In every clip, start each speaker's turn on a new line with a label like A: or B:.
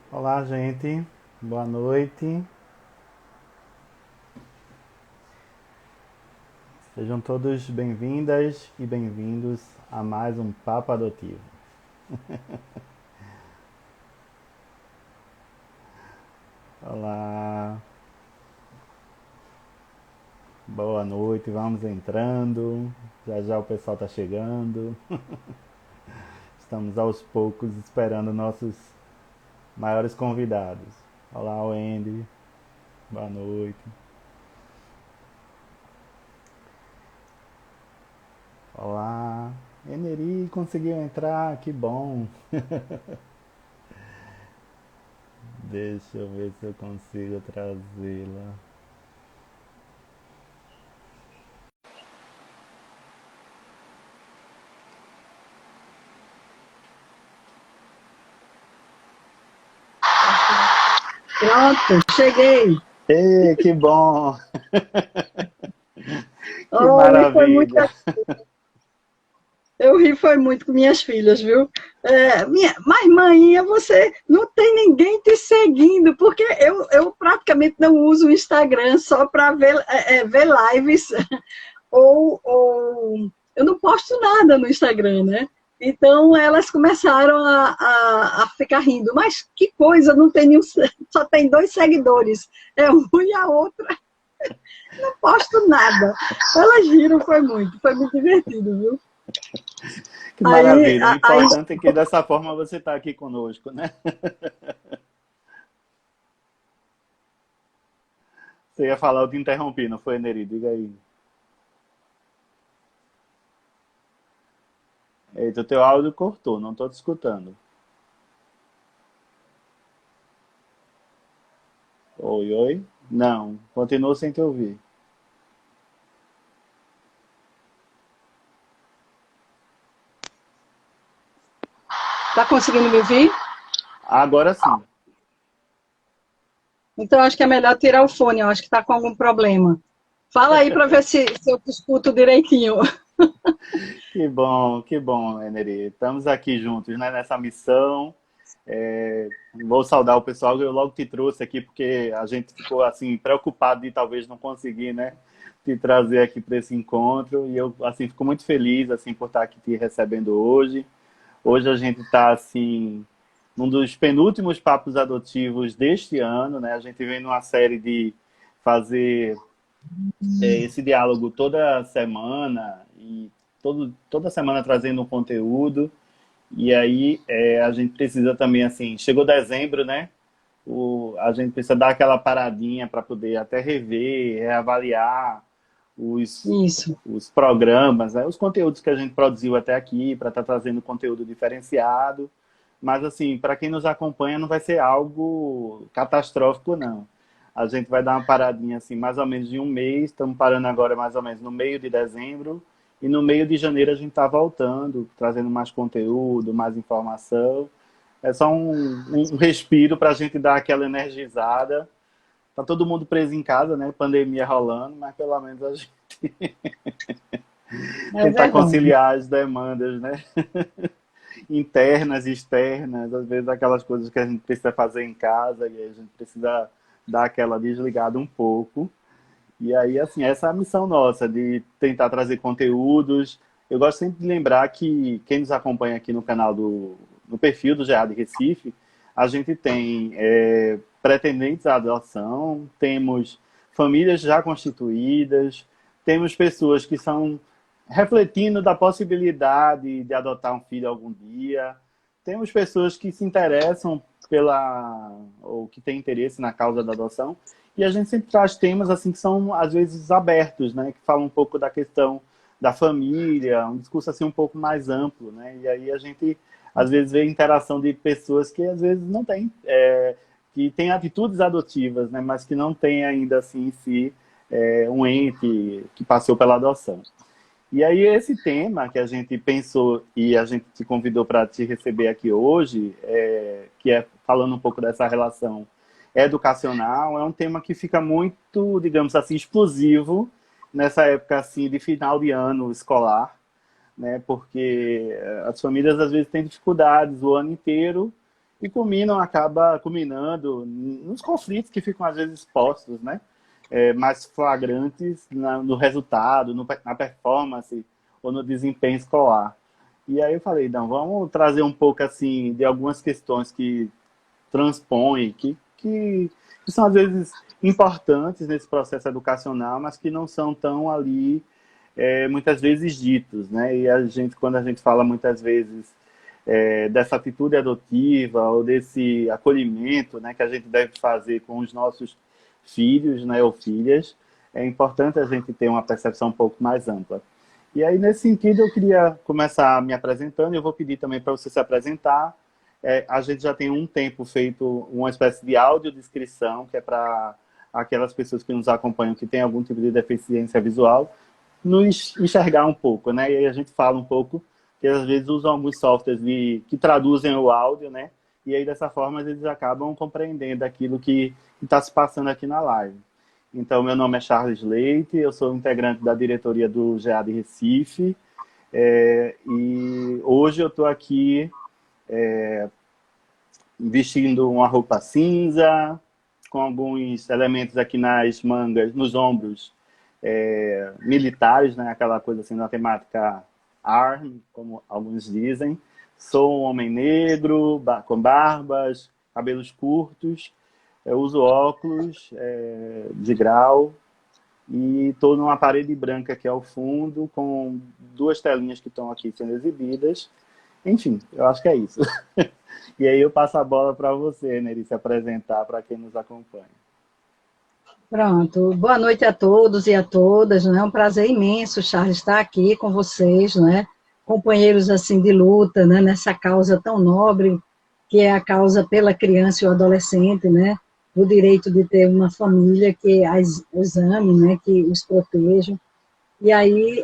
A: Olá, gente. Boa noite. Sejam todos bem-vindas e bem-vindos a mais um Papo Adotivo. Olá, boa noite. Vamos entrando. Já já o pessoal está chegando. Estamos aos poucos esperando nossos maiores convidados. Olá, Wendy. Boa noite. Olá. Eneri conseguiu entrar, que bom. Deixa eu ver se eu consigo trazê-la.
B: Pronto, cheguei.
A: Ei, que bom! Que
B: Oh, e foi muito,
A: maravilha!
B: eu ri foi muito com minhas filhas, viu? Mas, mãinha, você não tem ninguém te seguindo, porque eu praticamente não uso o Instagram só para ver lives, ou eu não posto nada no Instagram, né? Então elas começaram a ficar rindo. Mas que coisa, não tem nenhum, só tem dois seguidores, é um e a outra, não posto nada. Elas riram, foi muito divertido, viu?
A: Que
B: Aí,
A: maravilha! O
B: aí
A: importante é que dessa forma você está aqui conosco, né? Você ia falar, eu te interrompi, não foi, Neri? Diga aí. Eita, o teu áudio cortou, não estou te escutando. Oi, oi? Não, continuo sem te ouvir.
B: tá conseguindo me ouvir?
A: Agora sim.
B: Então acho que é melhor tirar o fone, eu acho que está com algum problema. Fala aí para ver se eu te escuto direitinho.
A: Que bom, Neri. Estamos aqui juntos, né, nessa missão. Vou saudar o pessoal que eu logo te trouxe aqui, porque a gente ficou assim preocupado de talvez não conseguir, né, te trazer aqui para esse encontro. E eu assim fico muito feliz assim por estar aqui te recebendo hoje. Hoje a gente está assim num dos penúltimos papos adotivos deste ano, né? A gente vem numa série de fazer esse diálogo toda semana e toda semana trazendo um conteúdo. E aí a gente precisa também, assim, chegou dezembro, né? A gente precisa dar aquela paradinha para poder até rever, reavaliar os,
B: Isso.
A: os programas, né? Os conteúdos que a gente produziu até aqui, para estar trazendo conteúdo diferenciado. Mas, assim, para quem nos acompanha, não vai ser algo catastrófico, não. A gente vai dar uma paradinha, assim, mais ou menos de um mês. Estamos parando agora, mais ou menos, no meio de dezembro. E no meio de janeiro a gente está voltando, trazendo mais conteúdo, mais informação. É só um respiro para a gente dar aquela energizada. Tá todo mundo preso em casa, né? Pandemia rolando, mas pelo menos a gente
B: É
A: tentar
B: verdade.
A: conciliar as demandas, né? Internas e externas, às vezes aquelas coisas que a gente precisa fazer em casa e a gente precisa dar aquela desligada um pouco. E aí, assim, essa é a missão nossa, de tentar trazer conteúdos. Eu gosto sempre de lembrar que quem nos acompanha aqui no perfil do GA de Recife, a gente tem pretendentes à adoção, temos famílias já constituídas, temos pessoas que são refletindo da possibilidade de adotar um filho algum dia, temos pessoas que se interessam ou que têm interesse na causa da adoção, e a gente sempre traz temas assim que são às vezes abertos, né, que falam um pouco da questão da família, um discurso assim um pouco mais amplo, né? E aí a gente às vezes vê interação de pessoas que às vezes não têm, que têm atitudes adotivas, né, mas que não têm ainda assim em si um ente que passou pela adoção. E aí esse tema que a gente pensou e a gente te convidou para te receber aqui hoje, que é falando um pouco dessa relação educacional, é um tema que fica muito, digamos assim, explosivo nessa época assim de final de ano escolar, né? Porque as famílias às vezes têm dificuldades o ano inteiro e acaba culminando nos conflitos que ficam às vezes expostos, né? Mais flagrantes no resultado, na performance ou no desempenho escolar. E aí eu falei, não, vamos trazer um pouco assim de algumas questões que transpõem, que são às vezes importantes nesse processo educacional, mas que não são tão ali muitas vezes ditos, né? E quando a gente fala muitas vezes dessa atitude adotiva ou desse acolhimento, né, que a gente deve fazer com os nossos filhos, né, ou filhas, é importante a gente ter uma percepção um pouco mais ampla. E aí, nesse sentido, eu queria começar me apresentando, eu vou pedir também para você se apresentar. A gente já tem um tempo feito uma espécie de audiodescrição, que é para aquelas pessoas que nos acompanham que têm algum tipo de deficiência visual, nos enxergar um pouco, né? E aí a gente fala um pouco, que às vezes usam alguns softwares que traduzem o áudio, né? E aí, dessa forma, eles acabam compreendendo aquilo que está se passando aqui na live. Então, meu nome é Charles Leite, eu sou integrante da diretoria do GEAD Recife, e hoje eu estou aqui vestindo uma roupa cinza, com alguns elementos aqui nas mangas, nos ombros, militares, né? Aquela coisa assim, na temática ARM, como alguns dizem. Sou um homem negro, com barbas, cabelos curtos, eu uso óculos de grau e estou numa parede branca aqui ao fundo, com duas telinhas que estão aqui sendo exibidas. Enfim, eu acho que é isso. E aí eu passo a bola para você, Neri, se apresentar para quem nos acompanha.
B: Pronto. Boa noite a todos e a todas, né? É um prazer imenso, Charles, estar aqui com vocês, né? Companheiros assim de luta, né? Nessa causa tão nobre, que é a causa pela criança e o adolescente, né? O direito de ter uma família que os ame, né? Que os protejam. E aí,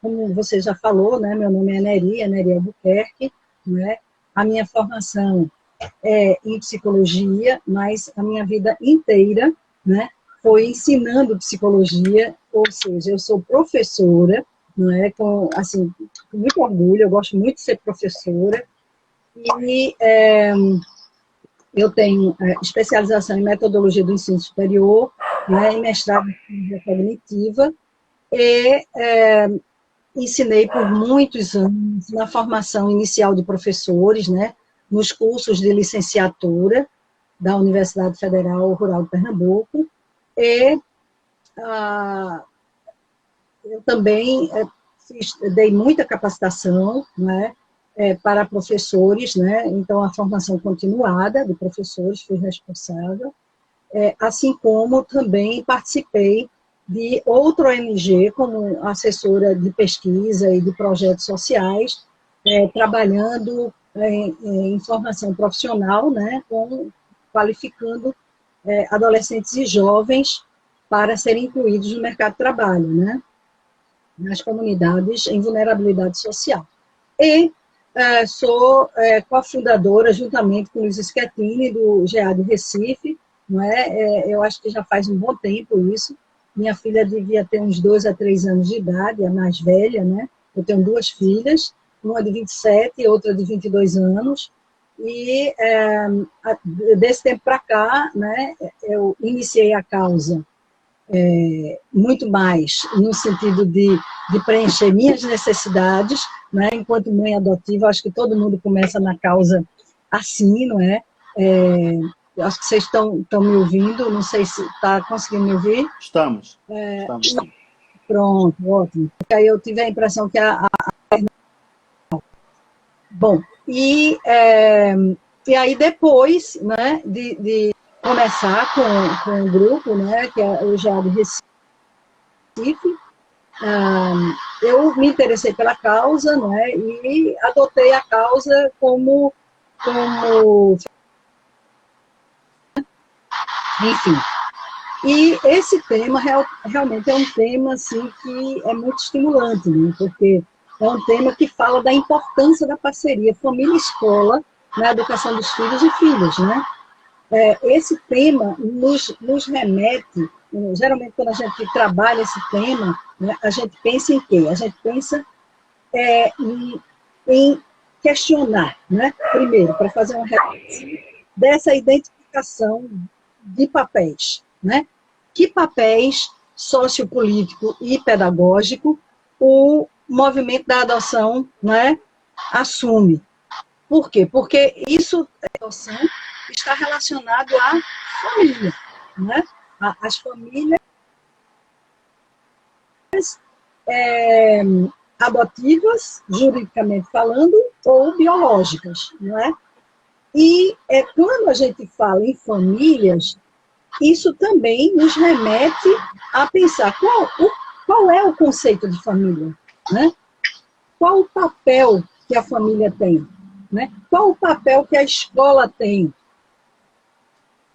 B: como você já falou, né? Meu nome é Neri Albuquerque, né? A minha formação em psicologia, mas a minha vida inteira, né, foi ensinando psicologia, ou seja, eu sou professora, não é, com muito orgulho, eu gosto muito de ser professora, e eu tenho especialização em metodologia do ensino superior, né, e mestrado em psicologia cognitiva, e ensinei por muitos anos na formação inicial de professores, né, nos cursos de licenciatura da Universidade Federal Rural de Pernambuco, e eu também dei muita capacitação, né, para professores, né, então a formação continuada de professores fui responsável, assim como também participei de outra ONG como assessora de pesquisa e de projetos sociais, trabalhando em formação profissional, né, qualificando adolescentes e jovens para serem incluídos no mercado de trabalho, né, nas comunidades em vulnerabilidade social. E sou cofundadora, juntamente com o Luiz Schettini, do GEAD Recife, não é? Eu acho que já faz um bom tempo isso. Minha filha devia ter uns 2 a 3 anos de idade, a mais velha, né? Eu tenho 2 filhas, uma de 27 e outra de 22 anos, e desse tempo para cá, né, eu iniciei a causa muito mais no sentido de preencher minhas necessidades, né, enquanto mãe adotiva, acho que todo mundo começa na causa assim, não é? Acho que vocês estão me ouvindo, não sei se está conseguindo me ouvir.
A: Estamos.
B: Pronto, ótimo. Aí eu tive a impressão que Bom, e aí depois, né, de começar com o grupo, né, que é o GEAD Recife, eu me interessei pela causa, né, e adotei a causa como enfim. E esse tema realmente é um tema assim, que é muito estimulante, né, porque é um tema que fala da importância da parceria família-escola na educação dos filhos e filhas, né? Esse tema nos remete, geralmente quando a gente trabalha esse tema, né, a gente pensa em quê? A gente pensa em questionar, né? Primeiro, para fazer uma reflexão dessa identificação de papéis, né? Que papéis sociopolítico e pedagógico o movimento da adoção, né, assume. Por quê? Porque isso, a adoção, está relacionado à família, né? As famílias adotivas, juridicamente falando, ou biológicas, não é? E quando a gente fala em famílias, isso também nos remete a pensar qual é o conceito de família, né? Qual o papel que a família tem, né? Qual o papel que a escola tem?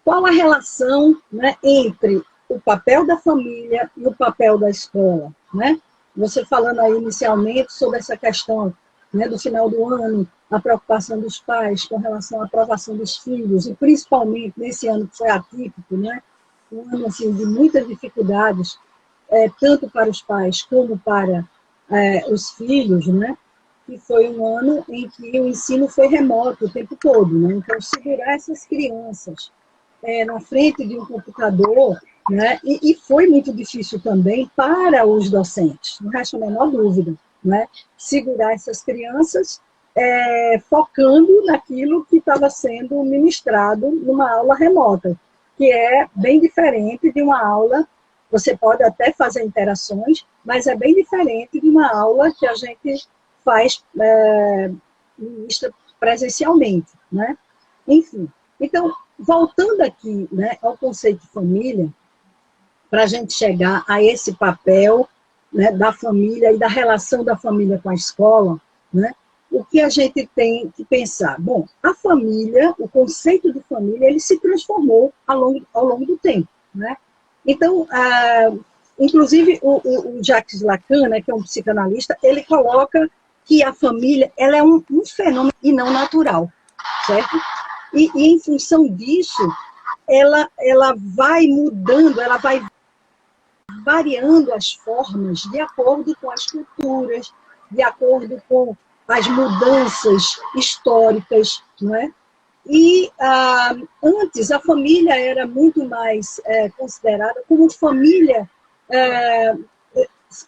B: Qual a relação, né, entre o papel da família e o papel da escola, né? Você falando aí inicialmente sobre essa questão, né, do final do ano, a preocupação dos pais com relação à aprovação dos filhos, e principalmente nesse ano que foi atípico, né? Um ano assim, de muitas dificuldades, tanto para os pais como para os filhos, né? Que foi um ano em que o ensino foi remoto o tempo todo, né? Então, segurar essas crianças na frente de um computador, né? E foi muito difícil também para os docentes, não resta a menor dúvida, né? Segurar essas crianças focando naquilo que estava sendo ministrado numa aula remota, que é bem diferente de uma aula, você pode até fazer interações, mas é bem diferente de uma aula que a gente faz presencialmente, né? Enfim, então, voltando aqui, né, ao conceito de família, para a gente chegar a esse papel, né, da família e da relação da família com a escola, né, o que a gente tem que pensar? Bom, a família, o conceito de família, ele se transformou ao longo do tempo, né? Então, inclusive, o Jacques Lacan, né, que é um psicanalista, ele coloca que a família ela é um fenômeno e não natural, certo? E em função disso, ela vai mudando, ela vai variando as formas de acordo com as culturas, de acordo com as mudanças históricas, não é? E antes a família era muito mais considerada como família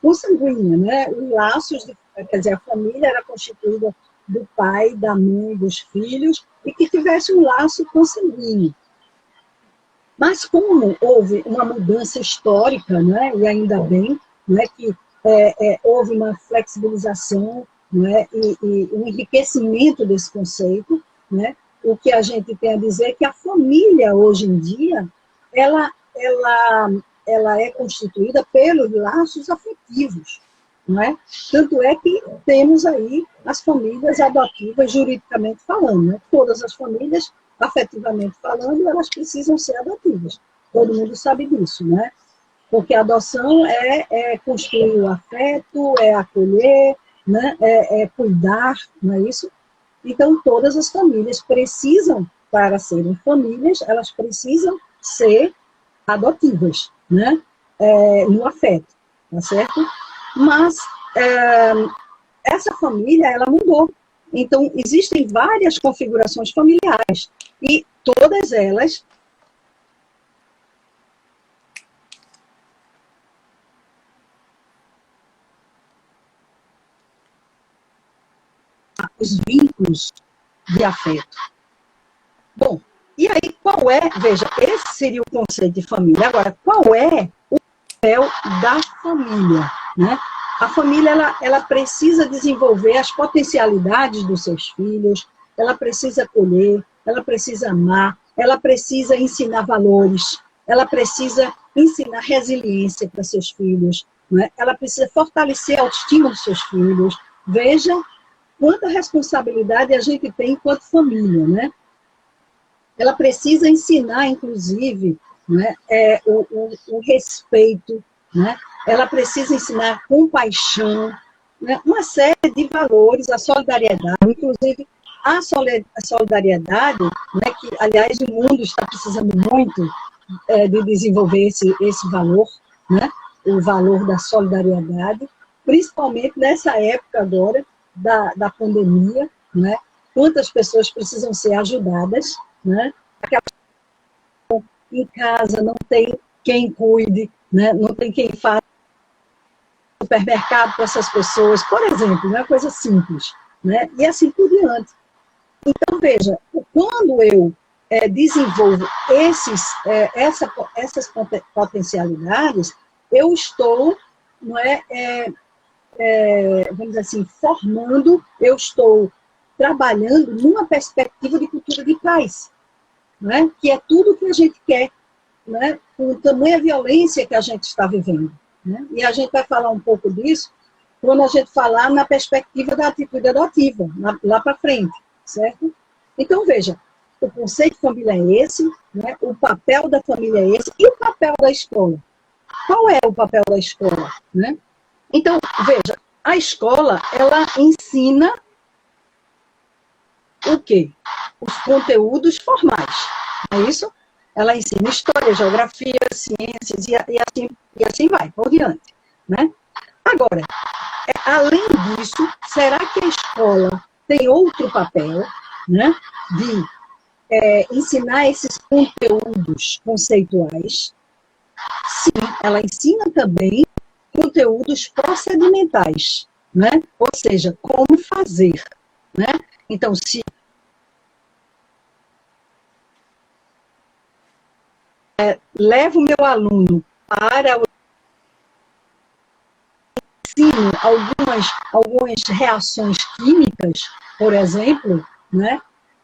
B: consanguínea, né? Os laços, quer dizer, a família era constituída do pai, da mãe, dos filhos, e que tivesse um laço consanguíneo. Mas como houve uma mudança histórica, né, e ainda bem, né, que houve uma flexibilização, né, e um enriquecimento desse conceito, né, o que a gente tem a dizer é que a família, hoje em dia, ela é constituída pelos laços afetivos, não é? Tanto é que temos aí as famílias adotivas, juridicamente falando, né? Todas as famílias, afetivamente falando, elas precisam ser adotivas. Todo mundo sabe disso, né? Porque a adoção é construir o afeto, é acolher, né? É cuidar, não é isso? Então, todas as famílias precisam, para serem famílias, elas precisam ser adotivas, né? No afeto, tá certo? Mas essa família, ela mudou. Então, existem várias configurações familiares e todas elas os vínculos de afeto. Bom, e aí qual é, veja, esse seria o conceito de família. Agora, qual é o papel da família, né? A família, ela precisa desenvolver as potencialidades dos seus filhos, ela precisa acolher, ela precisa amar, ela precisa ensinar valores, ela precisa ensinar resiliência para seus filhos, né? Ela precisa fortalecer a autoestima dos seus filhos. Veja quanta responsabilidade a gente tem enquanto família, né? Ela precisa ensinar, inclusive, né, o respeito, né? Ela precisa ensinar compaixão, né? Uma série de valores, a solidariedade, inclusive a solidariedade, né, que, aliás, o mundo está precisando muito de desenvolver esse valor, né? O valor da solidariedade, principalmente nessa época agora da pandemia, né? Quantas pessoas precisam ser ajudadas, né? Em casa não tem quem cuide, né? Não tem quem faça supermercado para essas pessoas, por exemplo, né? Coisa simples, né? E assim por diante. Então, veja, quando eu desenvolvo essas potencialidades, eu estou, não vamos dizer assim, formando, eu estou trabalhando numa perspectiva de cultura de paz, né? Que é tudo que a gente quer, né? Com tamanha violência que a gente está vivendo. Né? E a gente vai falar um pouco disso quando a gente falar na perspectiva da atitude adotiva, lá para frente, certo? Então, veja, o conceito de família é esse, né? O papel da família é esse, e o papel da escola? Qual é o papel da escola? Né? Então, veja, a escola, ela ensina o quê? Os conteúdos formais, é isso? Ela ensina história, geografia, ciências e assim vai, por diante. Né? Agora, além disso, será que a escola tem outro papel, né, de ensinar esses conteúdos conceituais? Sim, ela ensina também conteúdos procedimentais, né? Ou seja, como fazer. Né? Então, se levo o meu aluno para o ensino algumas reações químicas, por exemplo, né?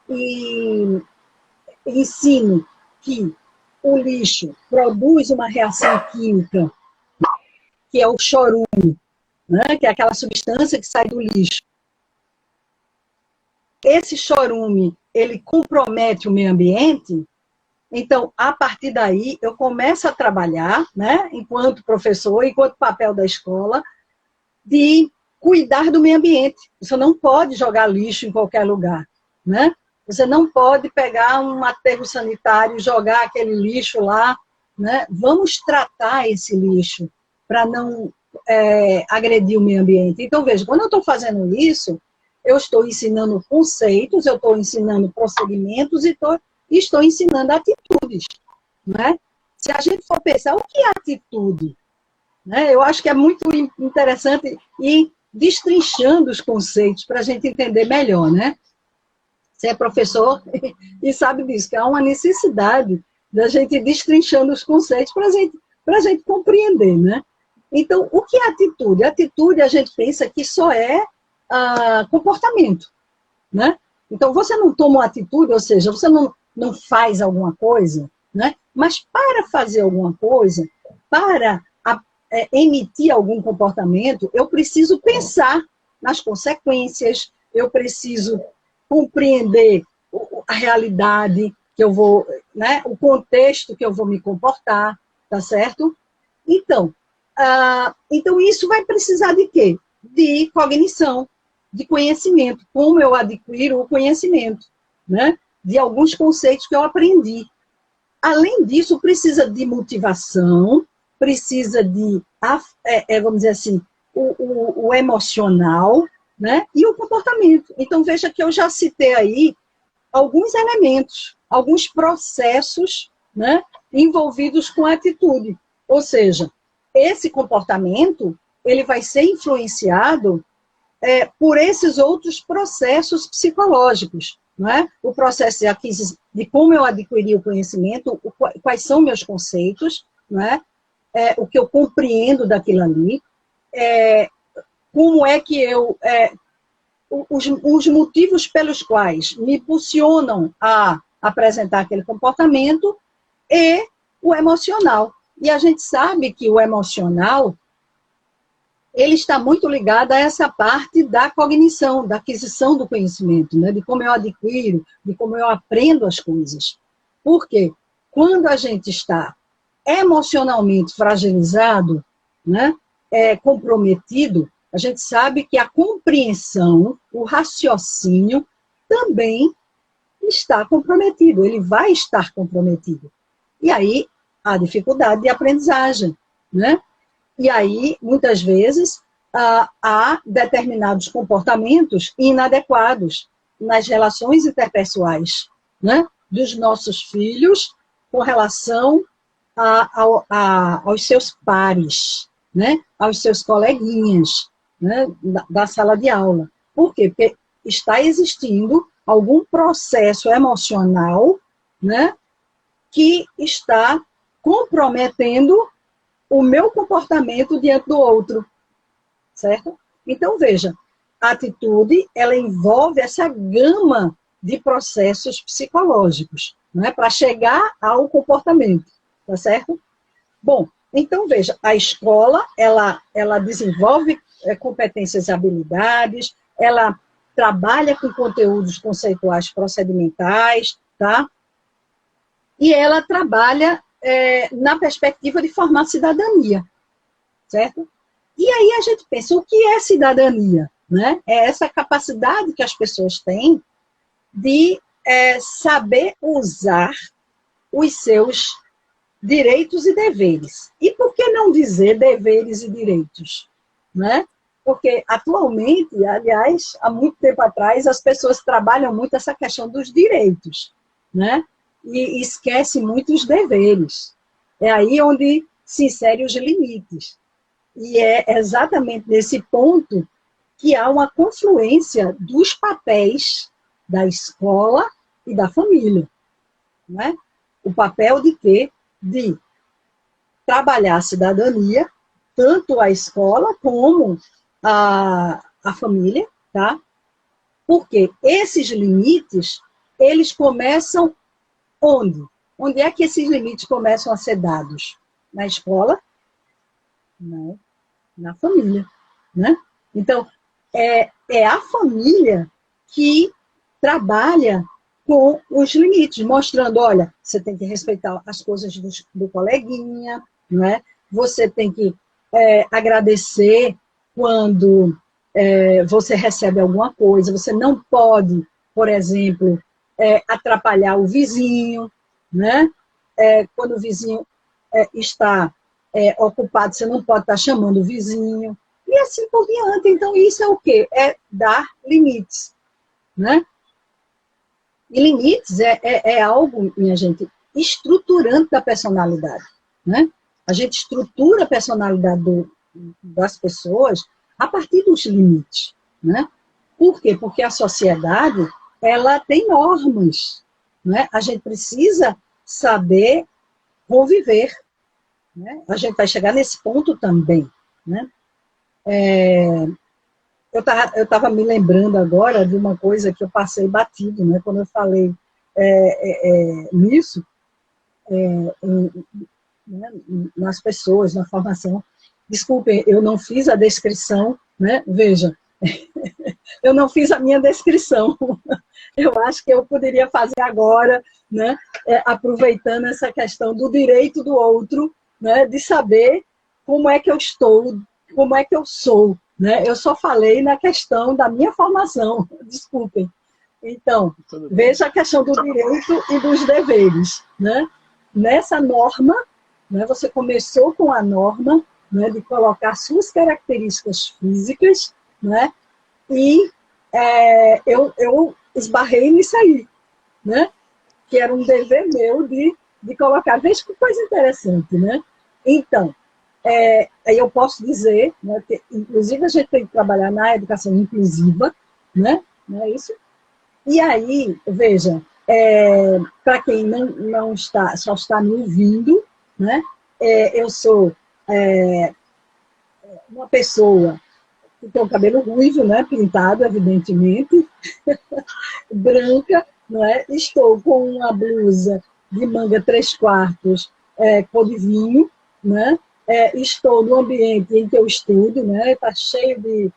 B: E ensino que o lixo produz uma reação química, que é o chorume, né? Que é aquela substância que sai do lixo. Esse chorume, ele compromete o meio ambiente. Então, a partir daí, eu começo a trabalhar, né, enquanto professor, enquanto papel da escola, de cuidar do meio ambiente. Você não pode jogar lixo em qualquer lugar, né? Você não pode pegar um aterro sanitário e jogar aquele lixo lá, né? Vamos tratar esse lixo para não agredir o meio ambiente. Então, veja, quando eu estou fazendo isso, eu estou ensinando conceitos, eu estou ensinando procedimentos e estou ensinando atitudes, né? Se a gente for pensar, o que é atitude? Né? Eu acho que é muito interessante ir destrinchando os conceitos para a gente entender melhor, né? Você é professor e sabe disso, que há uma necessidade da gente ir destrinchando os conceitos para a gente compreender, né? Então, o que é atitude? Atitude, a gente pensa que só é comportamento, né? Então, você não toma uma atitude, ou seja, você não faz alguma coisa, né? Mas para fazer alguma coisa, para emitir algum comportamento, eu preciso pensar nas consequências, eu preciso compreender a realidade que eu vou, né? O contexto que eu vou me comportar, tá certo? Então, isso vai precisar de quê? De cognição, de conhecimento, como eu adquiro o conhecimento, né? De alguns conceitos que eu aprendi. Além disso, precisa de motivação, precisa de, vamos dizer assim, o emocional, né? E o comportamento. Então, veja que eu já citei aí alguns elementos, alguns processos, né, envolvidos com a atitude. Ou seja, esse comportamento ele vai ser influenciado por esses outros processos psicológicos. Não é? O processo de como eu adquiri o conhecimento, quais são meus conceitos, não é? O que eu compreendo daquilo ali, como é que os motivos pelos quais me impulsionam a apresentar aquele comportamento e o emocional. E a gente sabe que o emocional ele está muito ligado a essa parte da cognição, da aquisição do conhecimento, né? De como eu adquiro, de como eu aprendo as coisas. Por quê? Quando a gente está emocionalmente fragilizado, né? Comprometido, a gente sabe que a compreensão, o raciocínio também está comprometido, ele vai estar comprometido. E aí, a dificuldade de aprendizagem, né? E aí, muitas vezes, há determinados comportamentos inadequados. nas relações interpessoais, né, dos nossos filhos com relação aos seus pares, né, aos seus coleguinhas, né, da sala de aula. Por quê? Porque está existindo algum processo emocional, né, que está comprometendo o meu comportamento diante do outro, certo? Então, veja, a atitude, ela envolve essa gama de processos psicológicos, né, para chegar ao comportamento, tá certo? Bom, então, veja, a escola, ela desenvolve competências e habilidades, ela trabalha com conteúdos conceituais procedimentais, tá? E ela trabalha na perspectiva de formar cidadania, certo? E aí a gente pensa, o que é cidadania? Né? É essa capacidade que as pessoas têm de saber usar os seus direitos e deveres. E por que não dizer deveres e direitos? Né? Porque atualmente, aliás, há muito tempo atrás, as pessoas trabalham muito essa questão dos direitos, né? E esquece muito os deveres. É aí onde se inserem os limites. E é exatamente nesse ponto que há uma confluência dos papéis da escola e da família. Né? O papel de quê? De trabalhar a cidadania, tanto a escola como a família, tá? Porque esses limites, eles começam onde? Onde é que esses limites começam a ser dados? Na escola? Não, na família, né? Então, é a família que trabalha com os limites, mostrando, olha, você tem que respeitar as coisas do coleguinha, não é? Você tem que agradecer quando você recebe alguma coisa, você não pode, por exemplo, atrapalhar o vizinho, né? Quando o vizinho está ocupado, você não pode estar chamando o vizinho, e assim por diante. Então, isso é o quê? É dar limites, né? E limites é algo, minha gente, estruturante da personalidade, né? A gente estrutura a personalidade das pessoas a partir dos limites, né? Por quê? Porque a sociedade, ela tem normas, né? A gente precisa saber conviver, né? A gente vai chegar nesse ponto também, né? Eu estava me lembrando agora de uma coisa que eu passei batido, né? Quando eu falei nisso, né? Nas pessoas, na formação. Desculpem, eu não fiz a descrição, né? Veja, eu não fiz a minha descrição. Eu acho que eu poderia fazer agora, né? Aproveitando essa questão do direito do outro, né? De saber como é que eu estou, como é que eu sou, né? Eu só falei na questão da minha formação, desculpem. Então, veja a questão do direito e dos deveres, né? Nessa norma, né, você começou com a norma, né, de colocar suas características físicas, né? E eu esbarrei nisso aí, né? Que era um dever meu de colocar. Veja que coisa interessante, né? Então, aí eu posso dizer, né, que, inclusive, a gente tem que trabalhar na educação inclusiva, né? Não é isso? E aí, veja, para quem não está, só está me ouvindo, né? Eu sou uma pessoa que tem o cabelo ruivo, né? Pintado, evidentemente, branca, não é? Estou com uma blusa de manga 3/4, cor de vinho, né? Estou no ambiente em que eu estudo, né? Está cheio de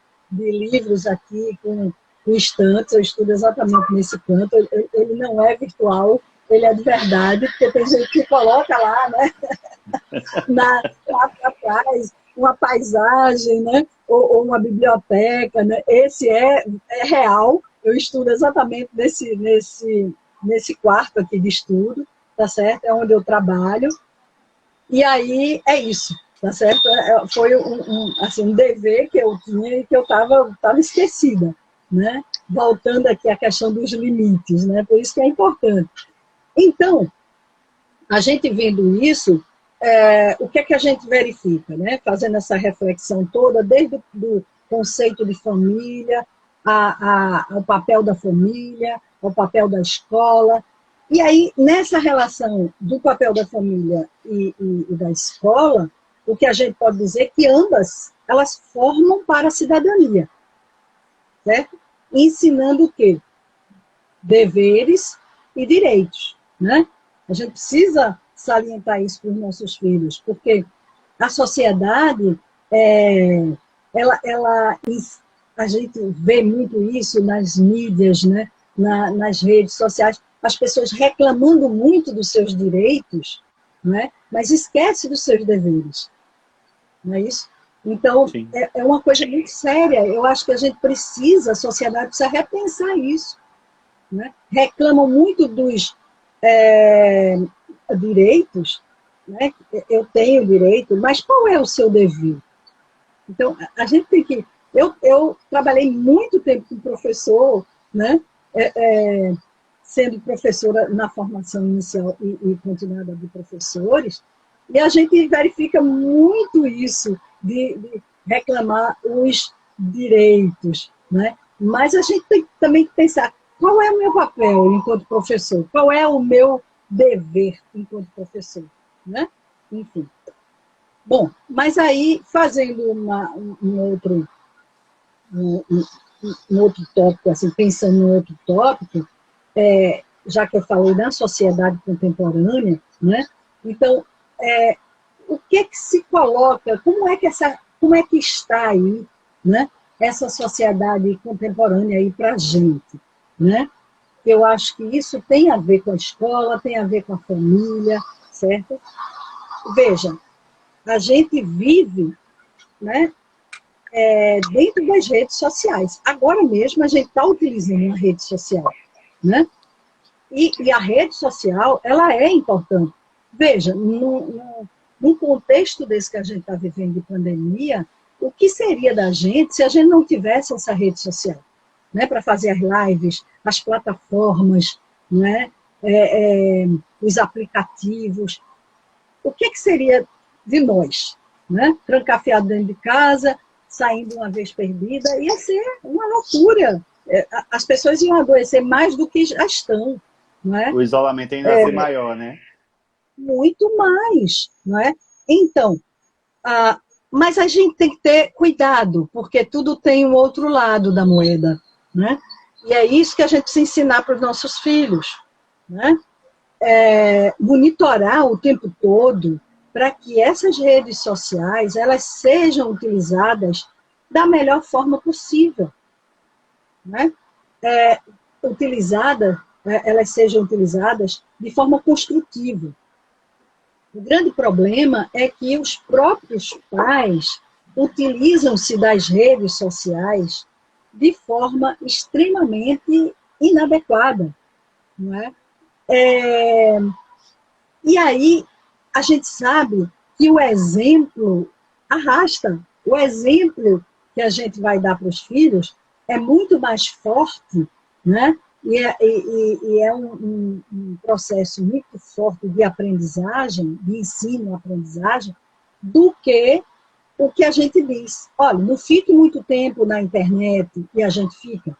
B: livros aqui com estantes, eu estudo exatamente nesse canto. Ele não é virtual, ele é de verdade, porque tem gente que coloca lá, né? Lá atrás, uma paisagem, né? Ou uma biblioteca, né? Esse é real. Eu estudo exatamente nesse quarto aqui de estudo, tá certo? É onde eu trabalho. E aí é isso, tá certo? Foi assim, um dever que eu tinha e que eu estava esquecida, né? voltando aqui à questão dos limites, né? Por isso que é importante. Então, a gente vendo isso, o que é que a gente verifica, né? Fazendo essa reflexão toda, desde o conceito de família, ao papel da família, ao papel da escola. E aí, nessa relação do papel da família e da escola, o que a gente pode dizer é que ambas, elas formam para a cidadania, certo? Ensinando o quê? Deveres e direitos, né? A gente precisa salientar isso para os nossos filhos, porque a sociedade, a gente vê muito isso nas mídias, né? Nas redes sociais, as pessoas reclamando muito dos seus direitos, né? Mas esquece dos seus deveres, não é isso? Então, é uma coisa muito séria. Eu acho que a gente precisa, a sociedade precisa repensar isso, né? Reclamam muito dos direitos, né? Eu tenho direito, mas qual é o seu dever? Então, a gente tem que... Eu trabalhei muito tempo com professor, né? Sendo professora na formação inicial e continuada de professores, e a gente verifica muito isso de reclamar os direitos, né? Mas a gente tem também que pensar, qual é o meu papel enquanto professor? Qual é o meu dever enquanto professor? Né? Enfim. Bom, mas aí, fazendo um outro tópico, assim, pensando em outro tópico, já que eu falei da sociedade contemporânea, né? Então, o que se coloca, como é que está aí, né? Essa sociedade contemporânea aí para a gente, né? Eu acho que isso tem a ver com a escola, tem a ver com a família, certo? Veja, a gente vive, né, dentro das redes sociais. Agora mesmo a gente está utilizando a rede social, né? E a rede social, ela é importante. Veja, num contexto desse que a gente está vivendo de pandemia, o que seria da gente se a gente não tivesse essa rede social, né? Para fazer as lives, as plataformas, né? Os aplicativos. O que seria de nós, né? Trancafiado dentro de casa, saindo uma vez perdida, ia ser uma loucura. As pessoas iam adoecer mais do que já estão, não é?
A: O isolamento ainda ia ser maior, né?
B: Muito mais, não é? Então, mas a gente tem que ter cuidado, porque tudo tem um outro lado da moeda, né? E é isso que a gente precisa ensinar para os nossos filhos, né? Monitorar o tempo todo para que essas redes sociais elas sejam utilizadas da melhor forma possível, né? Elas sejam utilizadas de forma construtiva. O grande problema é que os próprios pais utilizam-se das redes sociais de forma extremamente inadequada, não é? E aí a gente sabe que o exemplo arrasta. O exemplo que a gente vai dar para os filhos é muito mais forte, né? E é um processo muito forte de aprendizagem, de ensino-aprendizagem, do que o que a gente diz. Olha, não fique muito tempo na internet e a gente fica,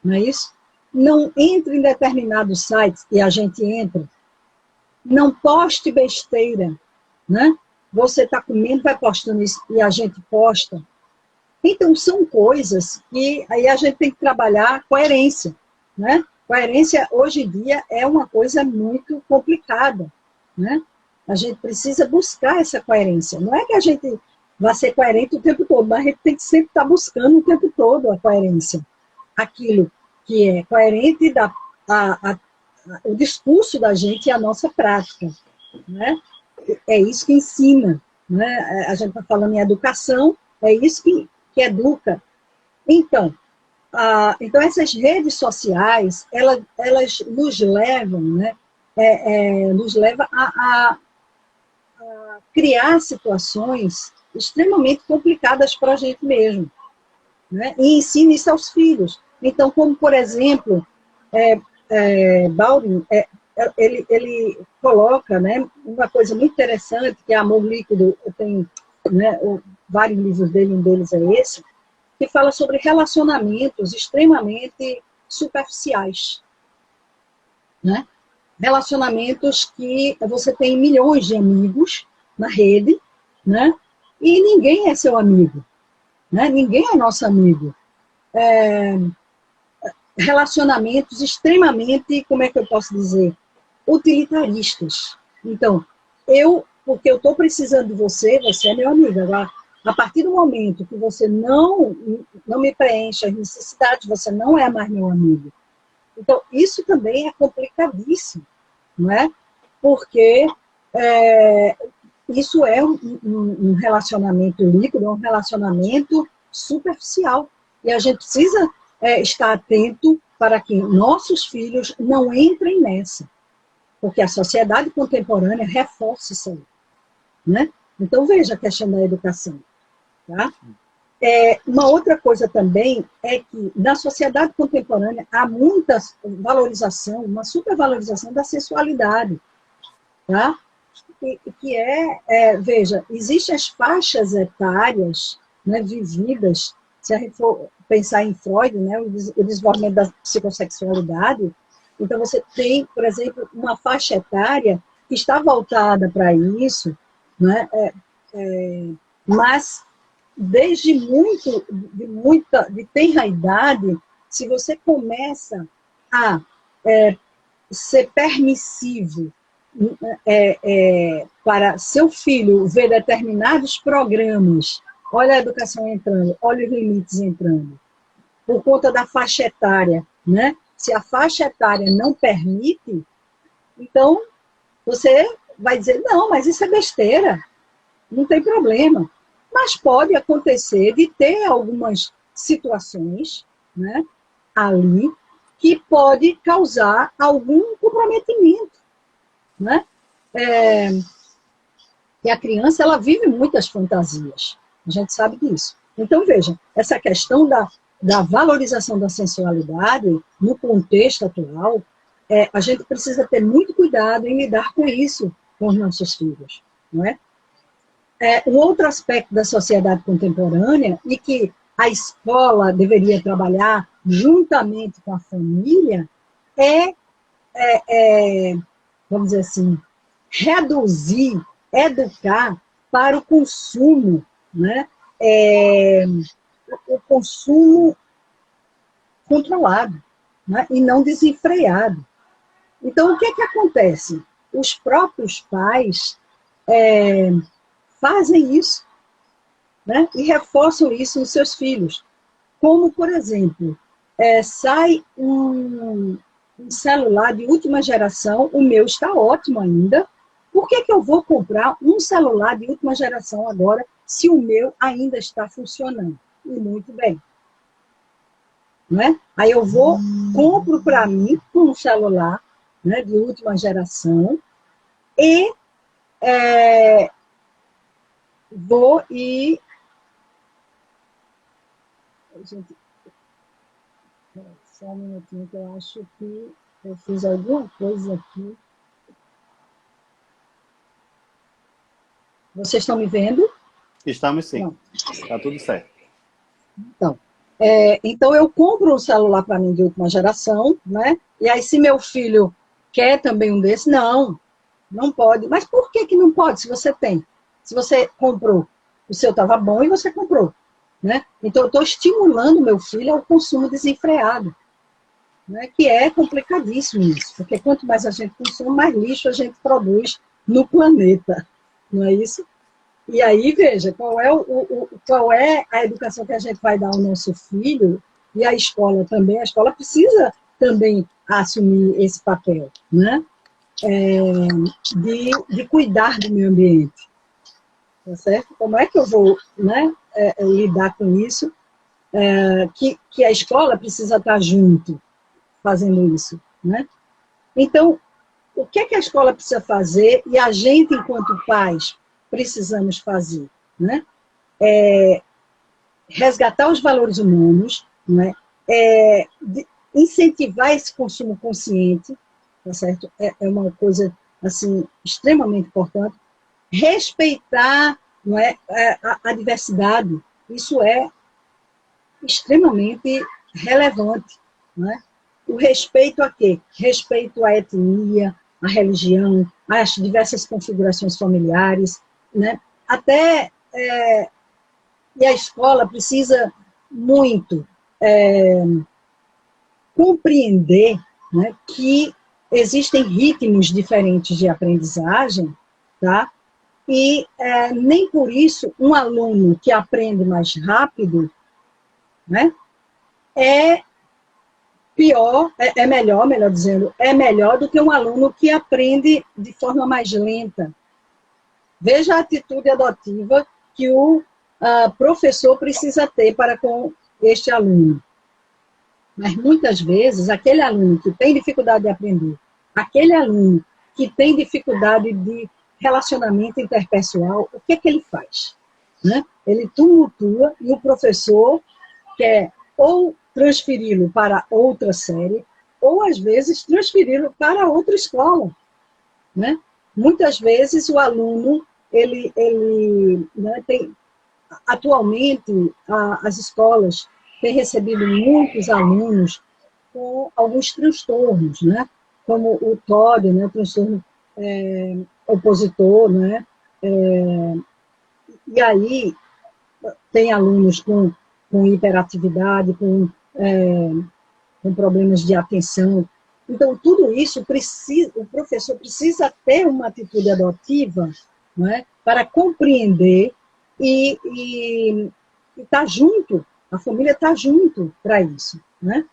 B: não é isso? Não entre em determinados sites e a gente entra. Não poste besteira, né? Você está comendo, vai postando isso e a gente posta. Então, são coisas que aí a gente tem que trabalhar coerência, né? Coerência, hoje em dia, é uma coisa muito complicada, né? A gente precisa buscar essa coerência. Não é que a gente vai ser coerente o tempo todo, mas a gente tem que sempre estar buscando o tempo todo a coerência. Aquilo que é coerente o discurso da gente e a nossa prática, né? É isso que ensina, né? A gente está falando em educação, é isso que educa. Então, essas redes sociais, elas nos levam, né? Nos leva a criar situações extremamente complicadas para a gente mesmo, né? E ensina isso aos filhos. Então, como, por exemplo, Baldwin, ele coloca, né, uma coisa muito interessante, que é Amor Líquido, tem, né, vários livros dele, um deles é esse, que fala sobre relacionamentos extremamente superficiais, né? Relacionamentos que você tem milhões de amigos na rede, né? E ninguém é seu amigo, né? Ninguém é nosso amigo. Relacionamentos extremamente, como é que eu posso dizer, utilitaristas. Então, porque eu estou precisando de você, você é meu amigo. Agora, a partir do momento que você não me preenche as necessidades, você não é mais meu amigo. Então, isso também é complicadíssimo, não é? Porque isso é um relacionamento líquido, é um relacionamento superficial. E a gente precisa estar atento para que nossos filhos não entrem nessa. Porque a sociedade contemporânea reforça isso aí, né? Então, veja a questão da educação. Tá? Uma outra coisa também é que na sociedade contemporânea há muita valorização, uma supervalorização da sexualidade. Tá? Veja, existem as faixas etárias, né, vividas, se a gente for pensar em Freud, né, o desenvolvimento da psicossexualidade. Então, você tem, por exemplo, uma faixa etária que está voltada para isso, né, mas desde de tenra idade, se você começa a ser permissivo para seu filho ver determinados programas, olha a educação entrando, olha os limites entrando, por conta da faixa etária, né? Se a faixa etária não permite, então você vai dizer, não, mas isso é besteira, não tem problema. Mas pode acontecer de ter algumas situações, né, ali que pode causar algum comprometimento, né? E a criança, ela vive muitas fantasias. A gente sabe disso. Então, veja, essa questão da valorização da sensualidade no contexto atual, a gente precisa ter muito cuidado em lidar com isso com os nossos filhos, não é? Um outro aspecto da sociedade contemporânea e que a escola deveria trabalhar juntamente com a família vamos dizer assim, reduzir, educar para o consumo, né? O consumo controlado, né? E não desenfreado. Então, o que é que acontece? Os próprios pais fazem isso, né? E reforçam isso nos seus filhos. Como, por exemplo, sai um celular de última geração, o meu está ótimo ainda, por que eu vou comprar um celular de última geração agora, se o meu ainda está funcionando? E muito bem. Né? Aí eu compro para mim um celular, né, de última geração e vou e... Gente, só um minutinho que eu acho que eu fiz alguma coisa aqui. Vocês estão me vendo?
A: Estamos sim. Está tudo certo.
B: Então eu compro um celular para mim de última geração, né? E aí se meu filho quer também um desse, não pode. Mas por que não pode se você tem? Se você comprou, o seu estava bom e você comprou, né? Então eu estou estimulando meu filho ao consumo desenfreado, né? Que é complicadíssimo isso, porque quanto mais a gente consome, mais lixo a gente produz no planeta, não é isso? E aí, veja, qual é a educação que a gente vai dar ao nosso filho, e a escola também. A escola precisa também assumir esse papel, né? De cuidar do meio ambiente. Tá certo? Como é que eu vou, né, lidar com isso? Que a escola precisa estar junto fazendo isso, né? Então, o que é que a escola precisa fazer e a gente, enquanto pais, precisamos fazer, né? Resgatar os valores humanos, né? incentivar esse consumo consciente, tá certo? É uma coisa assim extremamente importante. Respeitar, não é, a diversidade, isso é extremamente relevante, não é? O respeito a quê? Respeito à etnia, à religião, às diversas configurações familiares, né? Até e a escola precisa muito compreender, né, que existem ritmos diferentes de aprendizagem, tá? E nem por isso um aluno que aprende mais rápido, né, é pior, melhor dizendo, é melhor do que um aluno que aprende de forma mais lenta. Veja a atitude adotiva que o professor precisa ter para com este aluno. Mas muitas vezes, aquele aluno que tem dificuldade de aprender, aquele aluno que tem dificuldade de relacionamento interpessoal, o que é que ele faz? Né? Ele tumultua e o professor quer ou transferi-lo para outra série, ou às vezes transferi-lo para outra escola. Né? Muitas vezes o aluno, né, atualmente as escolas têm recebido muitos alunos com alguns transtornos, né? Como o TOD, né, o transtorno opositor, né? E aí tem alunos com hiperatividade, com problemas de atenção. Então, tudo isso, o professor precisa ter uma atitude adotiva, né, para compreender e estar junto, a família está junto para isso. Né?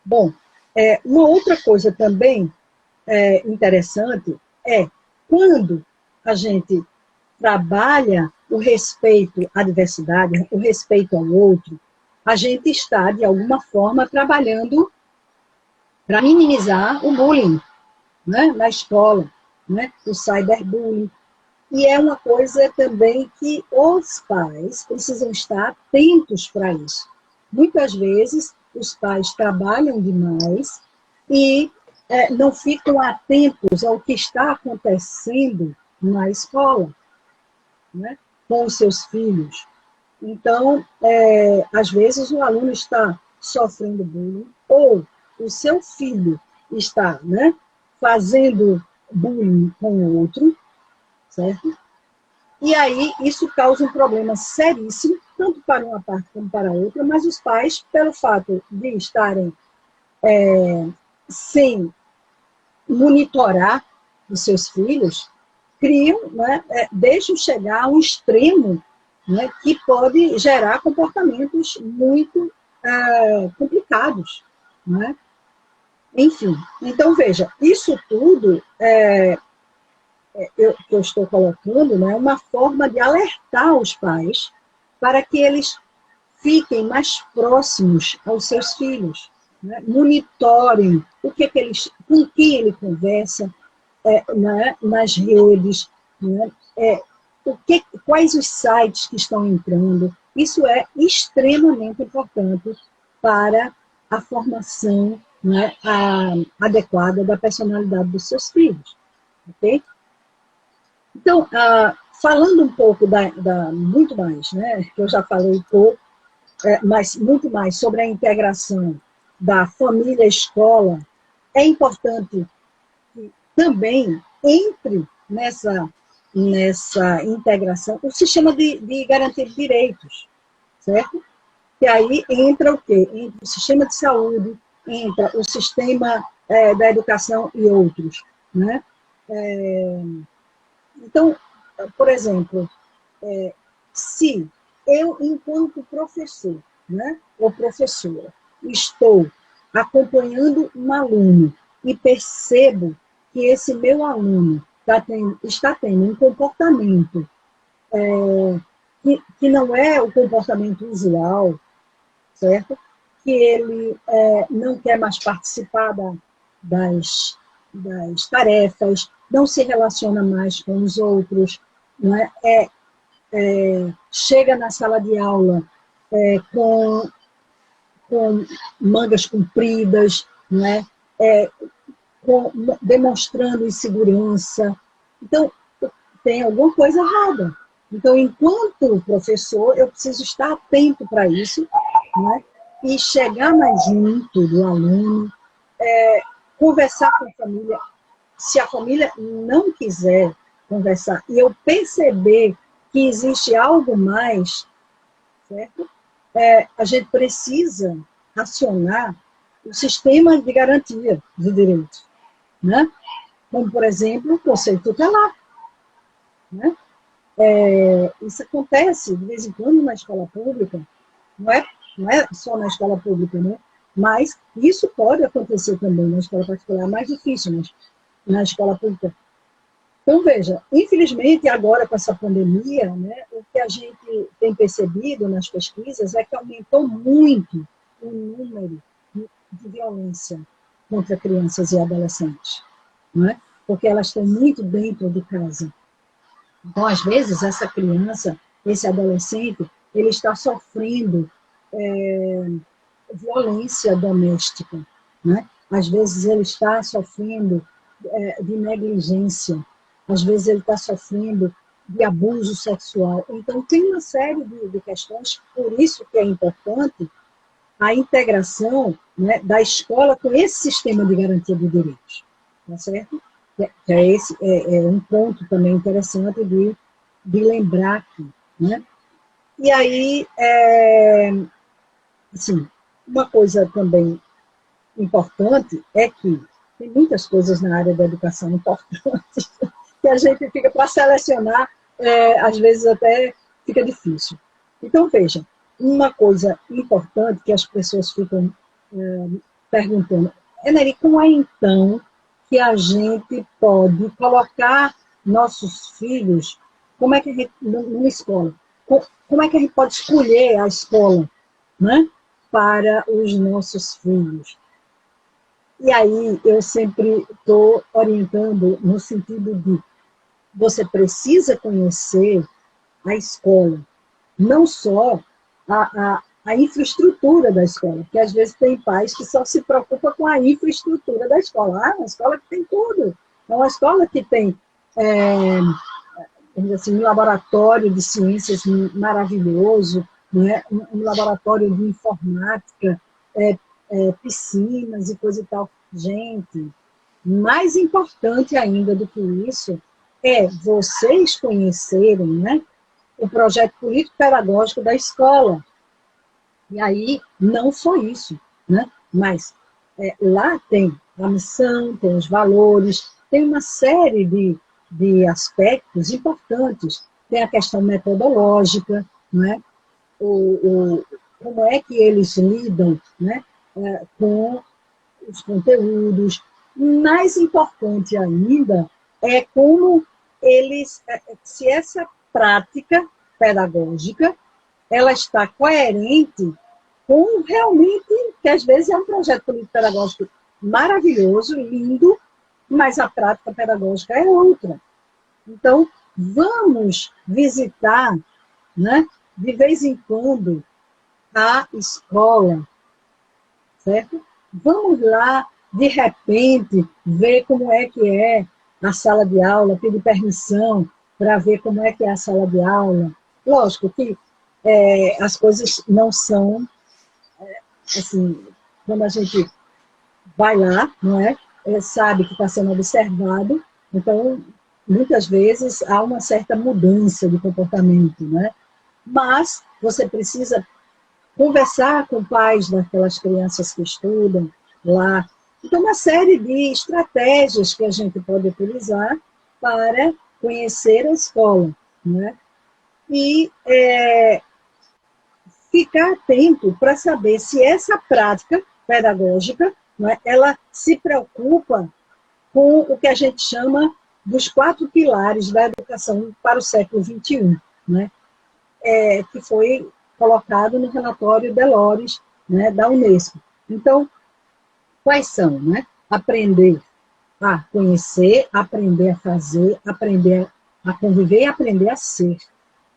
B: Bom, uma outra coisa também interessante é quando a gente trabalha o respeito à diversidade, o respeito ao outro, a gente está, de alguma forma, trabalhando para minimizar o bullying, né, na escola, né, o cyberbullying. E é uma coisa também que os pais precisam estar atentos para isso. Muitas vezes, os pais trabalham demais e não ficam atentos ao que está acontecendo na escola, né, com os seus filhos. Então, às vezes, o aluno está sofrendo bullying, ou o seu filho está, né, fazendo bullying com o outro, certo? E aí, isso causa um problema seríssimo, tanto para uma parte como para a outra, mas os pais, pelo fato de estarem sem monitorar os seus filhos, criam, né, deixam chegar a um extremo, né, que pode gerar comportamentos muito complicados. Né? Enfim, então veja, isso tudo que eu estou colocando, né, é uma forma de alertar os pais para que eles fiquem mais próximos aos seus filhos, né, monitorem com quem ele conversa né, nas redes, né, quais os sites que estão entrando. Isso é extremamente importante para a formação, né, adequada da personalidade dos seus filhos. Ok? Então, falando um pouco muito mais, né, que eu já falei pouco, mas muito mais sobre a integração da família-escola, é importante que também entre nessa integração o sistema de garantia de direitos, certo? Que aí entra o quê? Entra o sistema de saúde, entra o sistema da educação e outros. Né? Então, por exemplo, se eu, enquanto professor, né, ou professora, estou acompanhando um aluno e percebo que esse meu aluno está tendo um comportamento que não é o comportamento usual, certo? Que ele não quer mais participar das tarefas, não se relaciona mais com os outros, não chega na sala de aula com com mangas compridas, não é? Demonstrando insegurança. Então, tem alguma coisa errada. Então, enquanto professor, eu preciso estar atento para isso, né? E chegar mais junto do aluno, conversar com a família. Se a família não quiser conversar e eu perceber que existe algo mais, certo? A gente precisa acionar o sistema de garantia de direitos, né? Como, por exemplo, o conselho tutelar, né? Isso acontece de vez em quando na escola pública, não é só na escola pública, né? Mas isso pode acontecer também na escola particular, é mais difícil, mas na escola pública. Então, veja, infelizmente, agora com essa pandemia, né, o que a gente tem percebido nas pesquisas é que aumentou muito o número de violência contra crianças e adolescentes, né? Porque elas estão muito dentro de casa. Então, às vezes, essa criança, esse adolescente, ele está sofrendo violência doméstica, né? Às vezes ele está sofrendo de negligência, às vezes ele está sofrendo de abuso sexual. Então, tem uma série de questões, por isso que é importante a integração, né, da escola com esse sistema de garantia de direitos, tá certo? Esse um ponto também interessante de lembrar aqui, né? E aí, assim, uma coisa também importante é que tem muitas coisas na área da educação importantes que a gente fica para selecionar, às vezes até fica difícil. Então, veja, uma coisa importante que as pessoas ficam perguntando, Neri, como é então que a gente pode colocar nossos filhos, como é que a gente, numa escola, como é que a gente pode escolher a escola, né, para os nossos filhos? E aí eu sempre estou orientando no sentido de você precisa conhecer a escola, não só a infraestrutura da escola, porque às vezes tem pais que só se preocupam com a infraestrutura da escola. Uma escola que tem tudo. É uma escola que tem assim, um laboratório de ciências maravilhoso, né? Um laboratório de informática, piscinas e coisa e tal. Gente, mais importante ainda do que isso é vocês conhecerem, né, o projeto político-pedagógico da escola. E aí, não só isso, né, mas lá tem a missão, tem os valores, tem uma série de aspectos importantes. Tem a questão metodológica, né, como é que eles lidam, né, com os conteúdos. Mais importante ainda é como se essa prática pedagógica ela está coerente com realmente, que às vezes é um projeto político-pedagógico maravilhoso, lindo, mas a prática pedagógica é outra. Então, vamos visitar, né, de vez em quando a escola, certo? Vamos lá, de repente, ver como é que é a sala de aula, pedir permissão para ver como é que é a sala de aula. Lógico que as coisas não são, assim, quando a gente vai lá, não é? Sabe que está sendo observado, então, muitas vezes, há uma certa mudança de comportamento, né? Mas você precisa conversar com pais daquelas crianças que estudam lá. Então, uma série de estratégias que a gente pode utilizar para conhecer a escola, né? E ficar atento para saber se essa prática pedagógica, né, ela se preocupa com o que a gente chama dos 4 pilares da educação para o século XXI, né? Que foi colocado no relatório Delores, né, da Unesco. Então, quais são? Né? Aprender a conhecer, aprender a fazer, aprender a conviver e aprender a ser.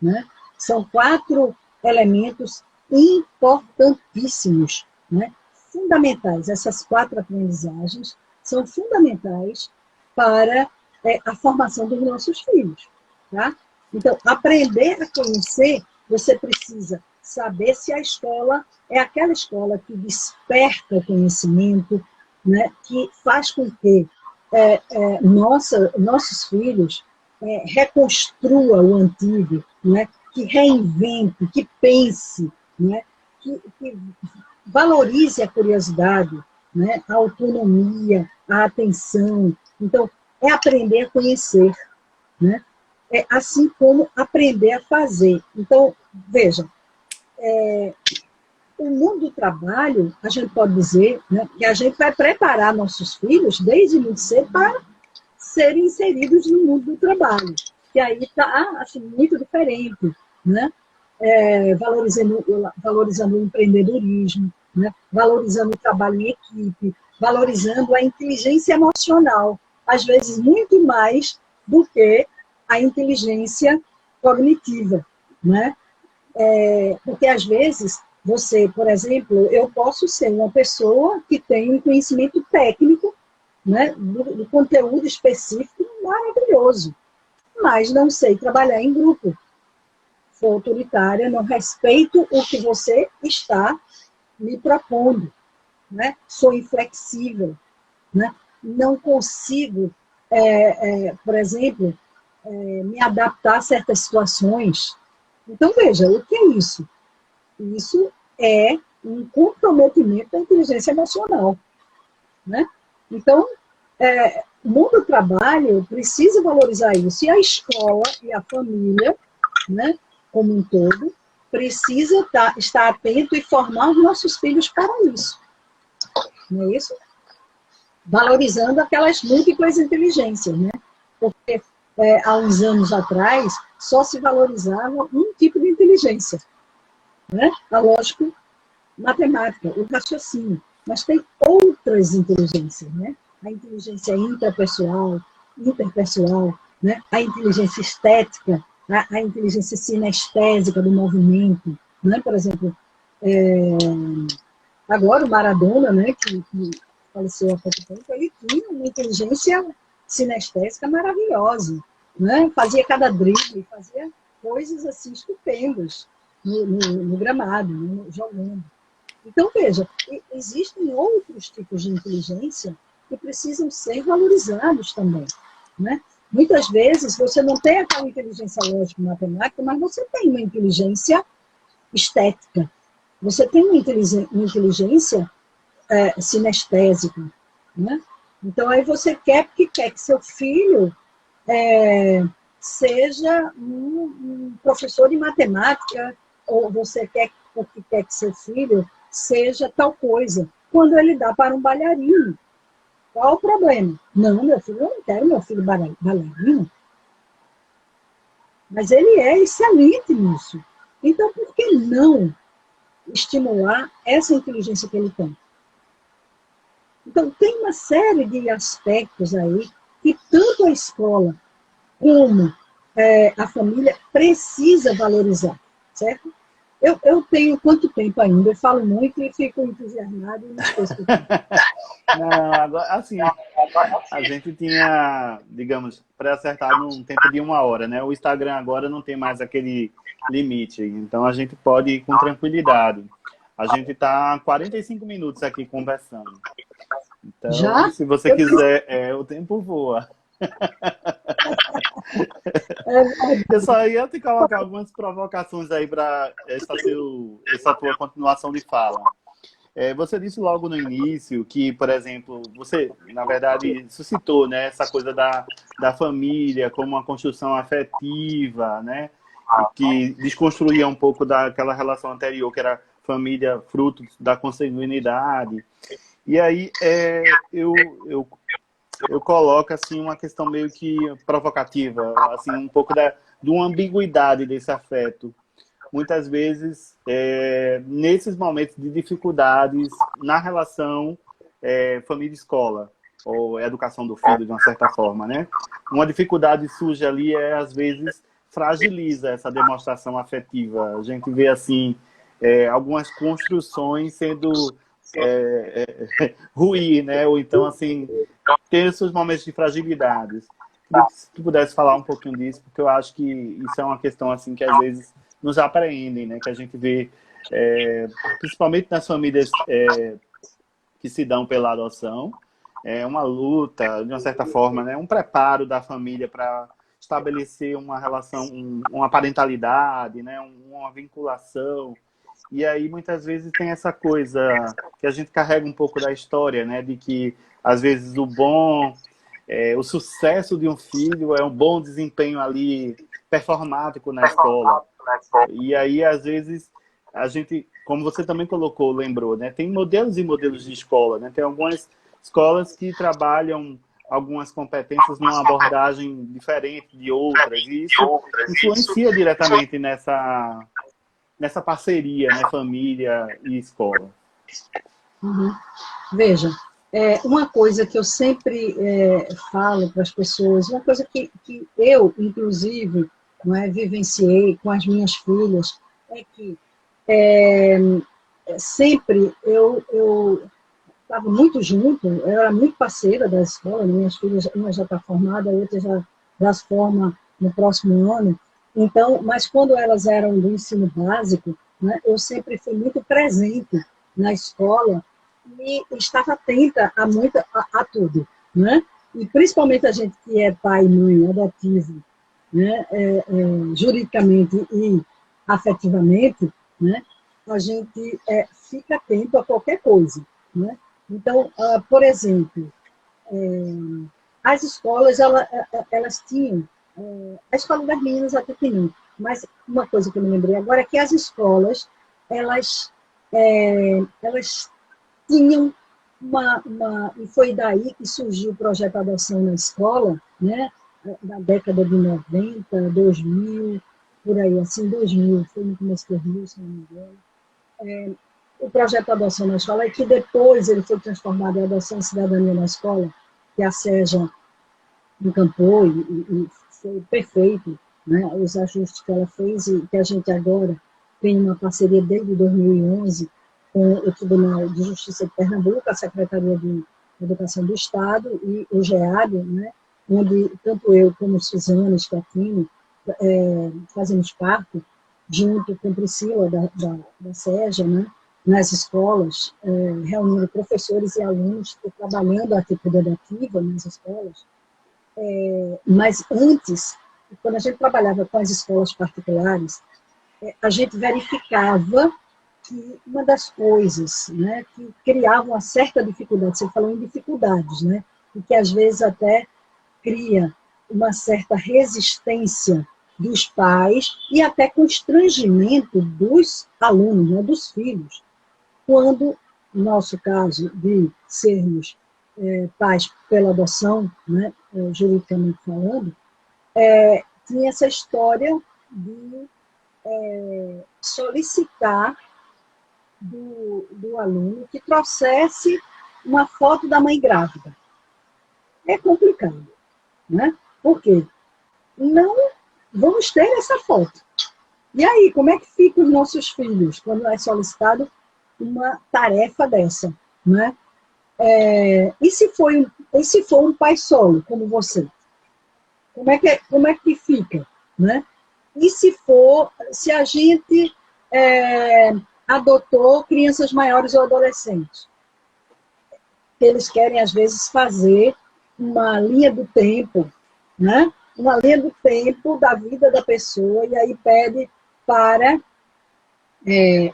B: Né? São 4 elementos importantíssimos né? Fundamentais. Essas 4 aprendizagens são fundamentais para a formação dos nossos filhos. Tá? Então, aprender a conhecer, você precisa saber se a escola é aquela escola que desperta conhecimento, né? Que faz com que nossos filhos reconstrua o antigo, né? Que reinvente, que pense, né? Que valorize a curiosidade, né? A autonomia, a atenção. Então, é aprender a conhecer, né? Assim como aprender a fazer. Então, veja, o mundo do trabalho, a gente pode dizer, né, que a gente vai preparar nossos filhos desde muito cedo para serem inseridos no mundo do trabalho, que aí está assim, muito diferente, né? Valorizando o empreendedorismo, né? Valorizando o trabalho em equipe, valorizando a inteligência emocional, às vezes muito mais do que a inteligência cognitiva, né? Porque às vezes você, por exemplo, eu posso ser uma pessoa que tem um conhecimento técnico, né, do conteúdo específico maravilhoso, mas não sei trabalhar em grupo. Sou autoritária, não respeito o que você está me propondo, né? Sou inflexível, né? Não consigo, por exemplo, me adaptar a certas situações. Então, veja, o que é isso? Isso é um comprometimento da inteligência emocional, né? Então, o mundo do trabalho precisa valorizar isso. E a escola e a família, né, como um todo, precisa estar atento e formar os nossos filhos para isso. Não é isso? Valorizando aquelas múltiplas inteligências, né? Porque há uns anos atrás só se valorizava um tipo de inteligência, né? A lógica matemática, o raciocínio. Mas tem outras inteligências, né? A inteligência intrapessoal, interpessoal, né? A inteligência estética, a inteligência sinestésica do movimento, né? Por exemplo, agora o Maradona, né, que faleceu há pouco tempo, ele tinha uma inteligência sinestésica maravilhosa, né? Fazia cada drible, fazia coisas assim estupendas no gramado, jogando. Então, veja, existem outros tipos de inteligência que precisam ser valorizados também, né? Muitas vezes você não tem aquela inteligência lógica matemática, mas você tem uma inteligência estética, você tem uma inteligência sinestésica, né? Então, aí você quer que seu filho seja um professor de matemática, ou você quer que seu filho seja tal coisa, quando ele dá para um bailarino. Qual o problema? Não, meu filho, eu não quero meu filho bailarino. Mas ele é excelente nisso. Então, por que não estimular essa inteligência que ele tem? Então, tem uma série de aspectos aí que tanto a escola como a família precisa valorizar, certo? Eu tenho quanto tempo ainda? Eu falo muito e fico entusiasmado e não esqueço do tempo.
A: Não, agora, assim, a gente tinha, digamos, pré-acertado um tempo de 1 hora, né? O Instagram agora não tem mais aquele limite, então a gente pode ir com tranquilidade. A gente está há 45 minutos aqui conversando. Então,
B: Já?
A: se você quiser, o tempo voa. Eu só ia te colocar algumas provocações aí para essa tua continuação de fala. Você disse logo no início que, por exemplo, você, na verdade, suscitou, né, essa coisa da família como uma construção afetiva, né, que desconstruía um pouco daquela relação anterior, que era família fruto da consanguinidade. E aí eu coloco assim uma questão meio que provocativa, assim um pouco de uma ambiguidade desse afeto. Muitas vezes, nesses momentos de dificuldades na relação família-escola, ou educação do filho, de uma certa forma, né? Uma dificuldade surge ali, às vezes, fragiliza essa demonstração afetiva. A gente vê, assim, algumas construções sendo ruir, né? Ou então, assim, ter os seus momentos de fragilidades. Queria que se tu pudesse falar um pouquinho disso, porque eu acho que isso é uma questão, assim, que às vezes nos apreendem, né? Que a gente vê, principalmente nas famílias que se dão pela adoção, é uma luta, de uma certa forma, né? Um preparo da família para estabelecer uma relação, uma parentalidade, né? Uma vinculação. E aí, muitas vezes, tem essa coisa que a gente carrega um pouco da história, né? De que, às vezes, o sucesso de um filho é um bom desempenho ali performático na escola. E aí, às vezes, a gente, como você também colocou, lembrou, né? Tem modelos e modelos de escola, né? Tem algumas escolas que trabalham algumas competências numa abordagem diferente de outras, e isso influencia diretamente nessa parceria, né? Família e escola.
B: Uhum. Veja, uma coisa que eu sempre falo para as pessoas, uma coisa que eu, inclusive, não é, vivenciei com as minhas filhas, é que sempre eu estava muito junto, eu era muito parceira da escola, minhas filhas, uma já está formada, a outra já se forma no próximo ano. Então, mas quando elas eram do ensino básico, né, eu sempre fui muito presente na escola e estava atenta a tudo, né? E principalmente a gente que é pai e mãe adotivo, né, juridicamente e afetivamente, né, a gente fica atento a qualquer coisa, né? Então, por exemplo, as escolas, elas tinham, a escola das meninas até que não, mas uma coisa que eu me lembrei agora é que as escolas, elas tinham e foi daí que surgiu o projeto Adoção na Escola, né? Na década de 90, 2000, por aí, assim, 2000, foi no começo de 2000, se não me engano. O projeto Adoção na Escola é que depois ele foi transformado em Adoção e Cidadania na Escola, que a SEJA encampou e foi perfeito, né? Os ajustes que ela fez e que a gente agora tem uma parceria desde 2011 com o Tribunal de Justiça de Pernambuco, a Secretaria de Educação do Estado e o GEAD, né? Onde tanto eu como Suzana Scatini fazemos parte, junto com Priscila da SEJA, né? Nas escolas, reunindo professores e alunos, trabalhando a atitude ativa nas escolas. Mas antes, quando a gente trabalhava com as escolas particulares, a gente verificava que uma das coisas, né, que criava uma certa dificuldade, você falou em dificuldades, né, e que às vezes até cria uma certa resistência dos pais e até constrangimento dos alunos, né, dos filhos, quando, no nosso caso, de sermos pais pela adoção, né, juridicamente falando, tinha essa história de solicitar do aluno que trouxesse uma foto da mãe grávida. É complicado, né? Por quê? Não vamos ter essa foto. E aí, como é que ficam os nossos filhos quando é solicitado uma tarefa dessa, né? E se for um pai solo, como você? Como é que fica, né? E se a gente adotou crianças maiores ou adolescentes? Eles querem, às vezes, fazer uma linha do tempo, né? Uma linha do tempo da vida da pessoa, e aí pede para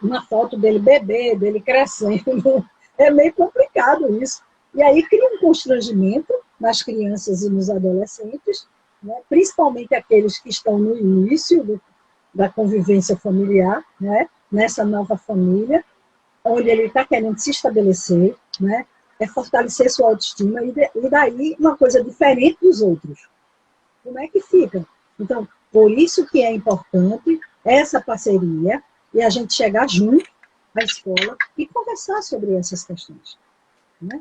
B: uma foto dele bebê, dele crescendo. É meio complicado isso. E aí cria um constrangimento nas crianças e nos adolescentes, né? Principalmente aqueles que estão no início da convivência familiar, né? Nessa nova família, onde ele está querendo se estabelecer, né? Fortalecer sua autoestima, e daí uma coisa diferente dos outros. Como é que fica? Então, por isso que é importante essa parceria e a gente chegar junto à escola e conversar sobre essas questões, né?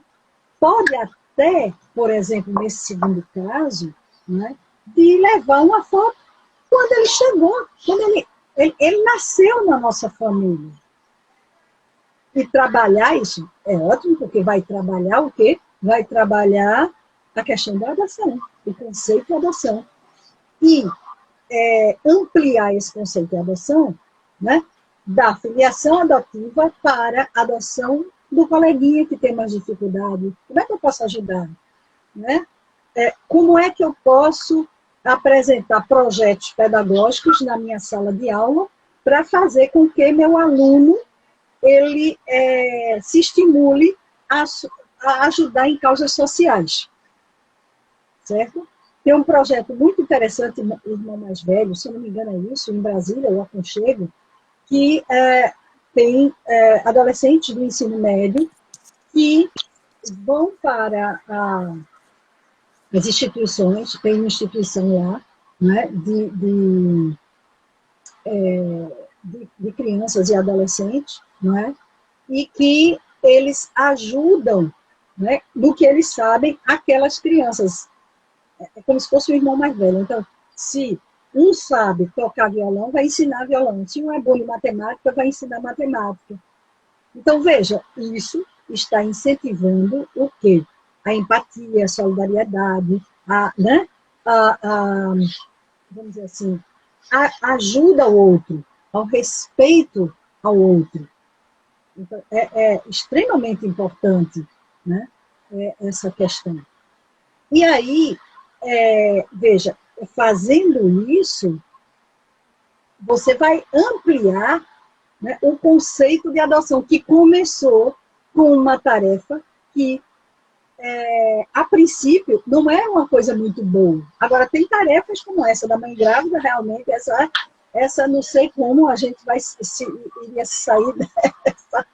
B: Pode até, por exemplo, nesse segundo caso, né, de levar uma foto quando ele chegou, quando ele nasceu na nossa família. E trabalhar isso é ótimo, porque vai trabalhar o quê? Vai trabalhar a questão da adoção, o conceito de adoção. E ampliar esse conceito de adoção, né, da filiação adotiva para a adoção do coleguinha que tem mais dificuldade. Como é que eu posso ajudar? Né? Como é que eu posso apresentar projetos pedagógicos na minha sala de aula para fazer com que meu aluno ele se estimule a ajudar em causas sociais, certo? Tem um projeto muito interessante, Irmão Mais Velho, se eu não me engano é isso, em Brasília, o Aconchego, que tem adolescentes do ensino médio que vão para as instituições, tem uma instituição lá, né, de crianças e adolescentes, não é? E que eles ajudam, né, no que eles sabem, aquelas crianças. É como se fosse o irmão mais velho. Então, se um sabe tocar violão, vai ensinar violão. Se um é bom em matemática, vai ensinar matemática. Então, veja, isso está incentivando o quê? A empatia, a solidariedade, né? Vamos dizer assim, a ajuda ao outro, ao respeito ao outro. Então, é extremamente importante, né, essa questão. E aí, veja, fazendo isso, você vai ampliar, né, o conceito de adoção, que começou com uma tarefa que, a princípio, não é uma coisa muito boa. Agora, tem tarefas como essa da mãe grávida, realmente, essa não sei como a gente iria sair dessa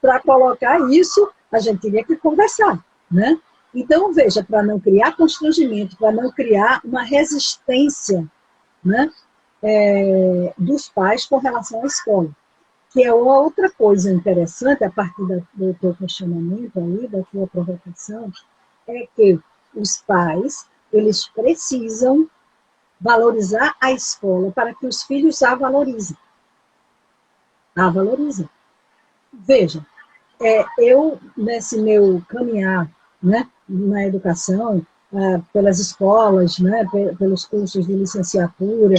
B: para colocar isso, a gente teria que conversar, né? Então, veja, para não criar constrangimento, para não criar uma resistência, né, dos pais com relação à escola. Que é outra coisa interessante, a partir do teu questionamento aí, da tua provocação, é que os pais, eles precisam valorizar a escola para que os filhos a valorizem. A valorizem. Veja, eu, nesse meu caminhar, né, na educação, pelas escolas, né, pelos cursos de licenciatura,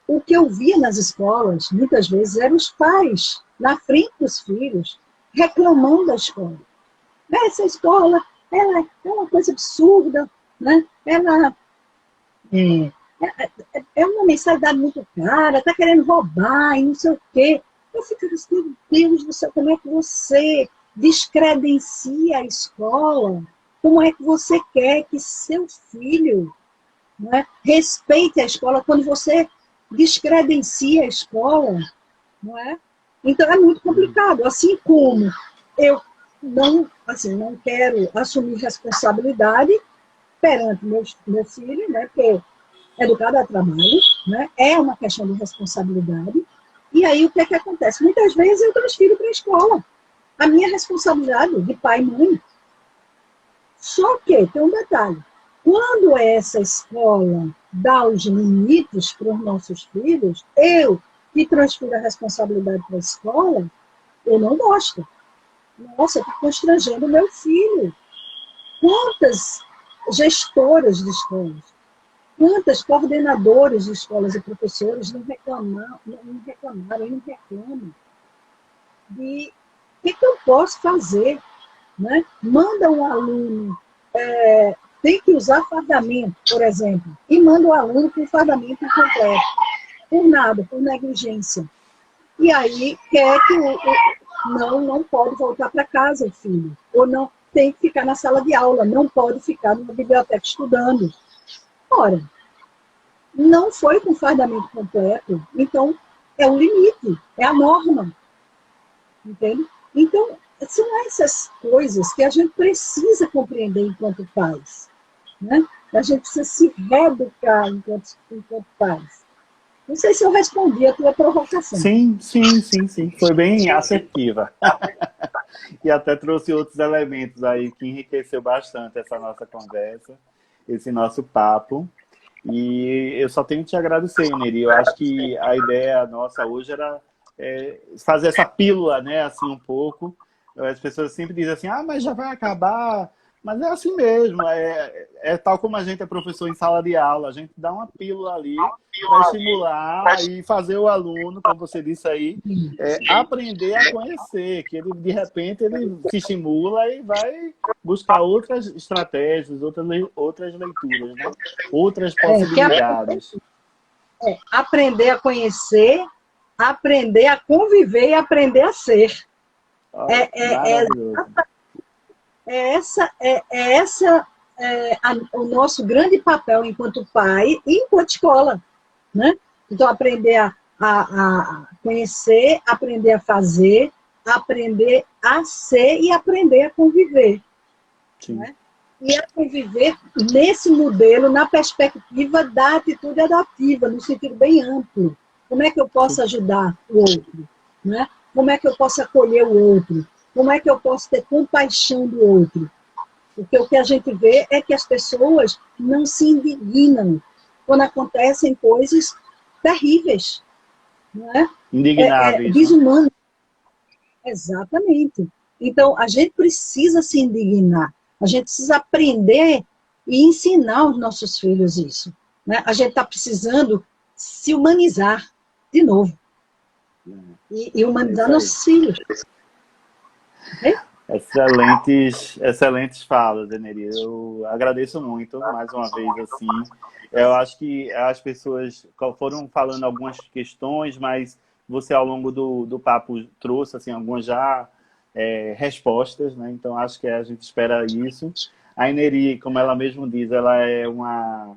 B: o que eu via nas escolas, muitas vezes, eram os pais, na frente dos filhos, reclamando da escola. Essa escola, ela é uma coisa absurda, né? Ela é uma mensalidade muito cara, está querendo roubar e não sei o quê. Eu fico assim, meu Deus do céu, como é que você descredencia a escola? Como é que você quer que seu filho, né, respeite a escola quando você descredencia a escola? Não é? Então é muito complicado. Assim como eu não quero assumir responsabilidade perante meu filho, né, porque educado a trabalho, né, é uma questão de responsabilidade. E aí o que é que acontece? Muitas vezes eu transfiro para a escola a minha responsabilidade de pai e mãe. Só que tem um detalhe. Quando essa escola dá os limites para os nossos filhos, eu que transfiro a responsabilidade para a escola, eu não gosto. Nossa, está constrangendo o meu filho. Quantas gestoras de escolas, quantas coordenadoras de escolas e professores não reclamaram e não reclamam de o que eu posso fazer, né? Manda um aluno, tem que usar fardamento, por exemplo, e manda o aluno com fardamento incompleto, por nada, por negligência. E aí quer que não pode voltar para casa o filho, ou não tem que ficar na sala de aula, não pode ficar numa biblioteca estudando. Ora, não foi com fardamento completo, então é o limite, é a norma, entende? Então, são essas coisas que a gente precisa compreender enquanto pais, né? A gente precisa se reeducar enquanto pais. Não sei se eu respondi a tua provocação.
A: Sim, sim, sim, sim. Foi bem assertiva. E até trouxe outros elementos aí que enriqueceu bastante essa nossa conversa, esse nosso papo. E eu só tenho que te agradecer, Neri. Eu acho que a ideia nossa hoje era fazer essa pílula, né, assim, um pouco. As pessoas sempre dizem assim, mas já vai acabar. Mas é assim mesmo, é tal como a gente é professor em sala de aula, a gente dá uma pílula ali para estimular e fazer o aluno, como você disse aí, aprender a conhecer, que ele, de repente, ele se estimula e vai buscar outras estratégias, outras leituras, né? Outras possibilidades.
B: Aprender a conhecer, aprender a conviver e aprender a ser. O nosso grande papel enquanto pai e enquanto escola, né? Então, aprender a conhecer, aprender a fazer, aprender a ser e aprender a conviver. Né? E a conviver nesse modelo, na perspectiva da atitude adotiva, no sentido bem amplo. Como é que eu posso ajudar o outro? Né? Como é que eu posso acolher o outro? Como é que eu posso ter compaixão do outro? Porque o que a gente vê é que as pessoas não se indignam quando acontecem coisas terríveis. Não é?
A: Indignáveis.
B: Desumanas. Exatamente. Então, a gente precisa se indignar. A gente precisa aprender e ensinar os nossos filhos isso. Né? A gente está precisando se humanizar de novo. E humanizar nossos filhos.
A: Excelentes falas, Eneri. Eu agradeço muito, mais uma vez, assim. Eu acho que as pessoas foram falando algumas questões, mas você, ao longo do papo, trouxe, assim, algumas já respostas, né? Então, acho que a gente espera isso. A Eneri, como ela mesma diz, ela é uma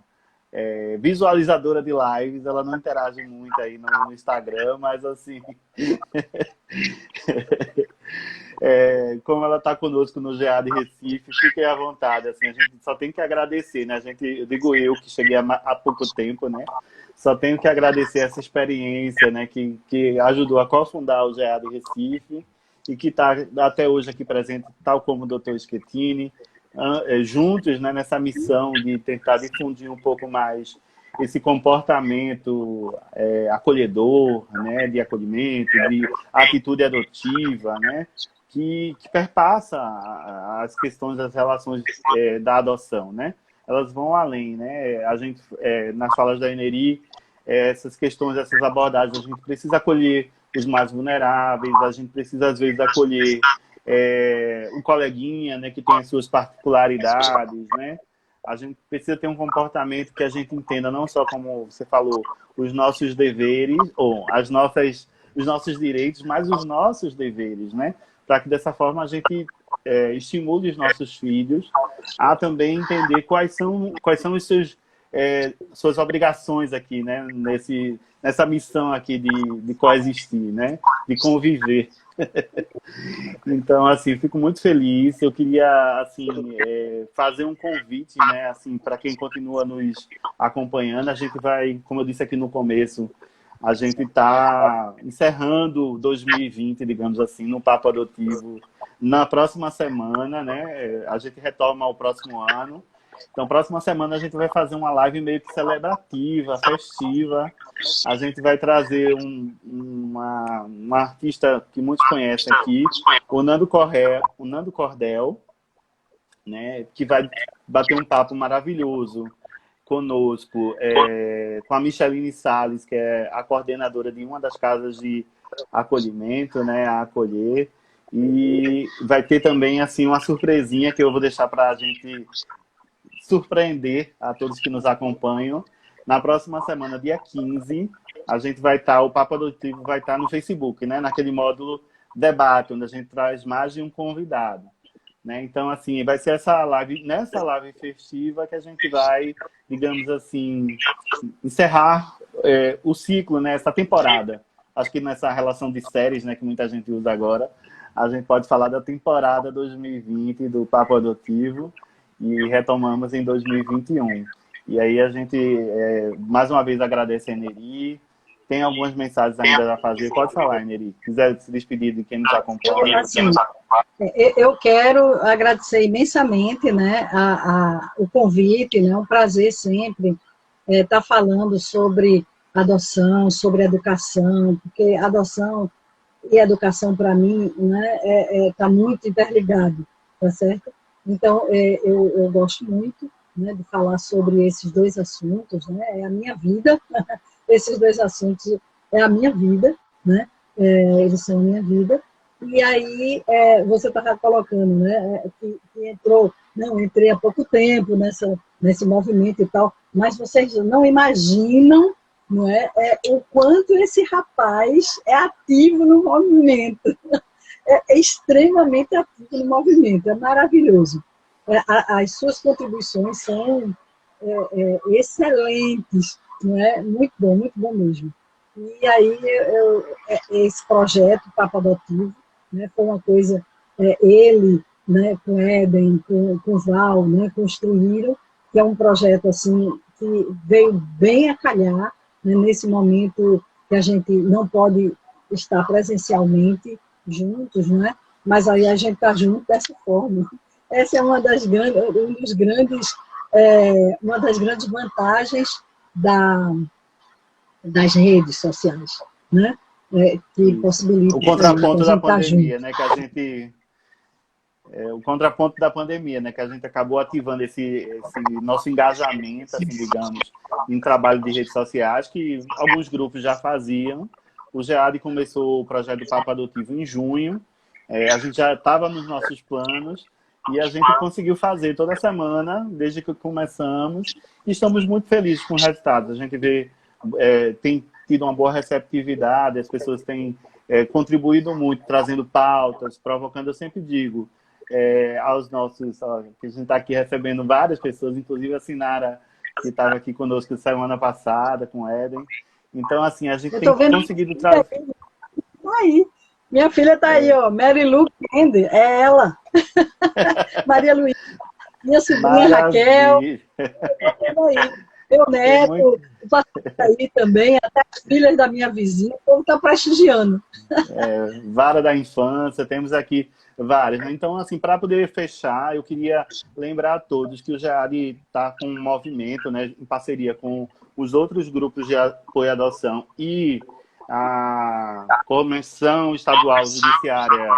A: visualizadora de lives, ela não interage muito aí no Instagram, mas, assim... como ela está conosco no GA de Recife, fiquem à vontade, assim, a gente só tem que agradecer, né? Eu digo eu, que cheguei há pouco tempo, né? Só tenho que agradecer essa experiência, né? Que ajudou a cofundar o GA de Recife e que está até hoje aqui presente, tal como o Dr. Schettini, juntos, né, nessa missão de tentar difundir um pouco mais esse comportamento acolhedor, né, de acolhimento, de atitude adotiva, né, que perpassa as questões das relações da adoção, né? Elas vão além, né? A gente, nas falas da Eneri, essas questões, essas abordagens, a gente precisa acolher os mais vulneráveis, a gente precisa, às vezes, acolher um coleguinha, né, que tem as suas particularidades, né? A gente precisa ter um comportamento que a gente entenda não só, como você falou, os nossos deveres, ou os nossos direitos, mas os nossos deveres, né? Para que, dessa forma, a gente estimule os nossos filhos a também entender quais são os suas obrigações aqui, né? Nessa missão aqui de coexistir, né? De conviver. Então, assim, fico muito feliz. Eu queria, assim, fazer um convite, né? Assim, para quem continua nos acompanhando, a gente vai, como eu disse aqui no começo, a gente está encerrando 2020, digamos assim, no Papo Adotivo na próxima semana, né? A gente retoma o próximo ano. Então, próxima semana a gente vai fazer uma live meio que celebrativa, festiva. A gente vai trazer uma artista que muitos conhecem aqui, o Nando Cordel, né? Que vai bater um papo maravilhoso conosco, com a Micheline Salles, que é a coordenadora de uma das casas de acolhimento, né, a Acolher. E vai ter também, assim, uma surpresinha que eu vou deixar para a gente surpreender a todos que nos acompanham. Na próxima semana, dia 15, a gente vai estar, o Papo Adotivo vai estar no Facebook, né, naquele módulo debate, onde a gente traz mais de um convidado. Né? Então, assim, vai ser nessa live festiva que a gente vai, digamos assim, encerrar o ciclo, né? Essa temporada. Acho que nessa relação de séries, né, que muita gente usa agora, a gente pode falar da temporada 2020 do Papo Adotivo e retomamos em 2021. E aí a gente, mais uma vez, agradece a Eneri. Tem algumas mensagens ainda a fazer. Pode falar, Eneri. Se quiser se despedir de quem nos acompanha.
B: Assim, eu quero agradecer imensamente, né, o convite, né, um prazer sempre estar falando sobre adoção, sobre educação, porque adoção e educação, para mim, né, tá muito interligado, tá certo? Então, eu gosto muito, né, de falar sobre esses dois assuntos, né, é a minha vida, esses dois assuntos é a minha vida, né, eles são a minha vida, e aí você estava colocando, né, que entrou, não, entrei há pouco tempo nesse movimento e tal, mas vocês não imaginam, não o quanto esse rapaz é ativo no movimento, é extremamente ativo no movimento, é maravilhoso. As suas contribuições são excelentes, não é? Muito bom mesmo. E aí, esse projeto, Papo Adotivo, né, foi uma coisa, ele, né, com Éden, com Val, né, construíram, que é um projeto assim, que veio bem a calhar, né, nesse momento que a gente não pode estar presencialmente juntos, né? Mas aí a gente está junto dessa forma. Essa é uma das grandes vantagens das redes sociais, né? Que possibilitam
A: o contraponto
B: a
A: da
B: gente estar
A: pandemia,
B: junto.
A: né? O contraponto da pandemia, né? Que a gente acabou ativando esse nosso engajamento, assim, digamos, em trabalho de redes sociais, que alguns grupos já faziam. O GEAD começou o projeto do Papo Adotivo em junho. A gente já estava nos nossos planos e a gente conseguiu fazer toda semana, desde que começamos, e estamos muito felizes com os resultados. A gente vê, tem tido uma boa receptividade, as pessoas têm contribuído muito, trazendo pautas, provocando, eu sempre digo, aos nossos, que a gente está aqui recebendo várias pessoas, inclusive a Sinara, que estava aqui conosco semana passada, com o Éden. Então, assim, a gente
B: Eu
A: tem
B: estou vendo
A: conseguido trazer...
B: aí. Minha filha está aí, ó, Mary Lou Kende, é ela. Maria Luísa, minha sobrinha Raquel,
A: Maravilha!
B: aí. Meu
A: Tem muito...
B: neto, o pastor aí também, até as filhas da minha vizinha, o povo está prestigiando.
A: Vara da infância, temos aqui várias. Né? Então, assim, para poder fechar, eu queria lembrar a todos que o GEAD está com um movimento, né, em parceria com os outros grupos de apoio à adoção e a Comissão Estadual Judiciária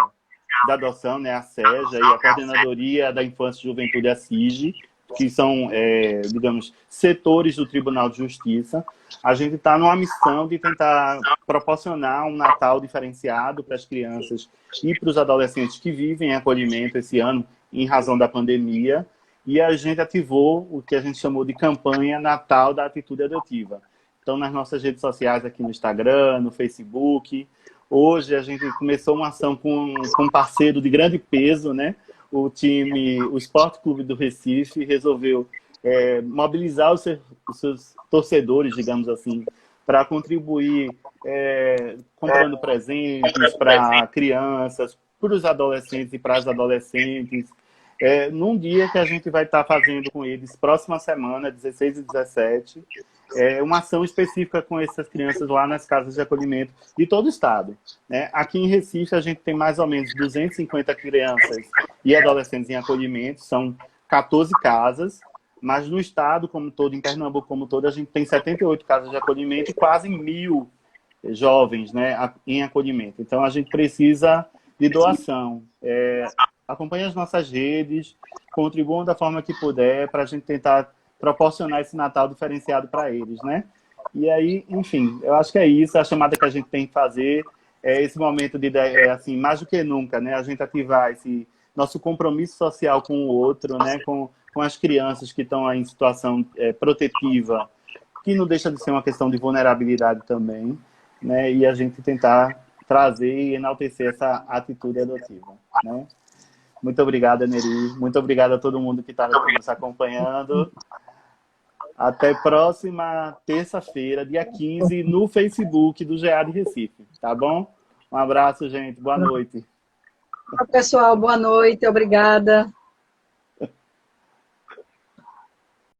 A: da Adoção, né, a SEJA, e a Coordenadoria da Infância e Juventude, a CIG, que são, digamos, setores do Tribunal de Justiça. A gente está numa missão de tentar proporcionar um Natal diferenciado para as crianças e para os adolescentes que vivem em acolhimento esse ano, em razão da pandemia, e a gente ativou o que a gente chamou de campanha Natal da Atitude Adotiva. Então, nas nossas redes sociais, aqui no Instagram, no Facebook, hoje a gente começou uma ação com um parceiro de grande peso, né? O Esporte Clube do Recife resolveu mobilizar os seus torcedores, digamos assim, para contribuir comprando presentes para crianças, para os adolescentes e para as adolescentes, num dia que a gente vai estar fazendo com eles, próxima semana, 16 e 17, uma ação específica com essas crianças lá nas casas de acolhimento de todo o estado. Né? Aqui em Recife, a gente tem mais ou menos 250 crianças e adolescentes em acolhimento, são 14 casas, mas no estado como um todo, em Pernambuco como um todo, a gente tem 78 casas de acolhimento e quase 1.000 jovens, né, em acolhimento. Então, a gente precisa de doação. Acompanhe as nossas redes, contribuam da forma que puder para a gente tentar proporcionar esse Natal diferenciado para eles, né? E aí, enfim, eu acho que é isso, a chamada que a gente tem que fazer é esse momento de, assim, mais do que nunca, né? A gente ativar esse nosso compromisso social com o outro, né? Com as crianças que estão em situação protetiva, que não deixa de ser uma questão de vulnerabilidade também, né? E a gente tentar trazer e enaltecer essa atitude adotiva, né? Muito obrigado, Neri. Muito obrigado a todo mundo que está nos acompanhando. Até próxima terça-feira, dia 15, no Facebook do GEAD Recife. Tá bom? Um abraço, gente. Boa noite.
B: Pessoal, boa noite. Obrigada.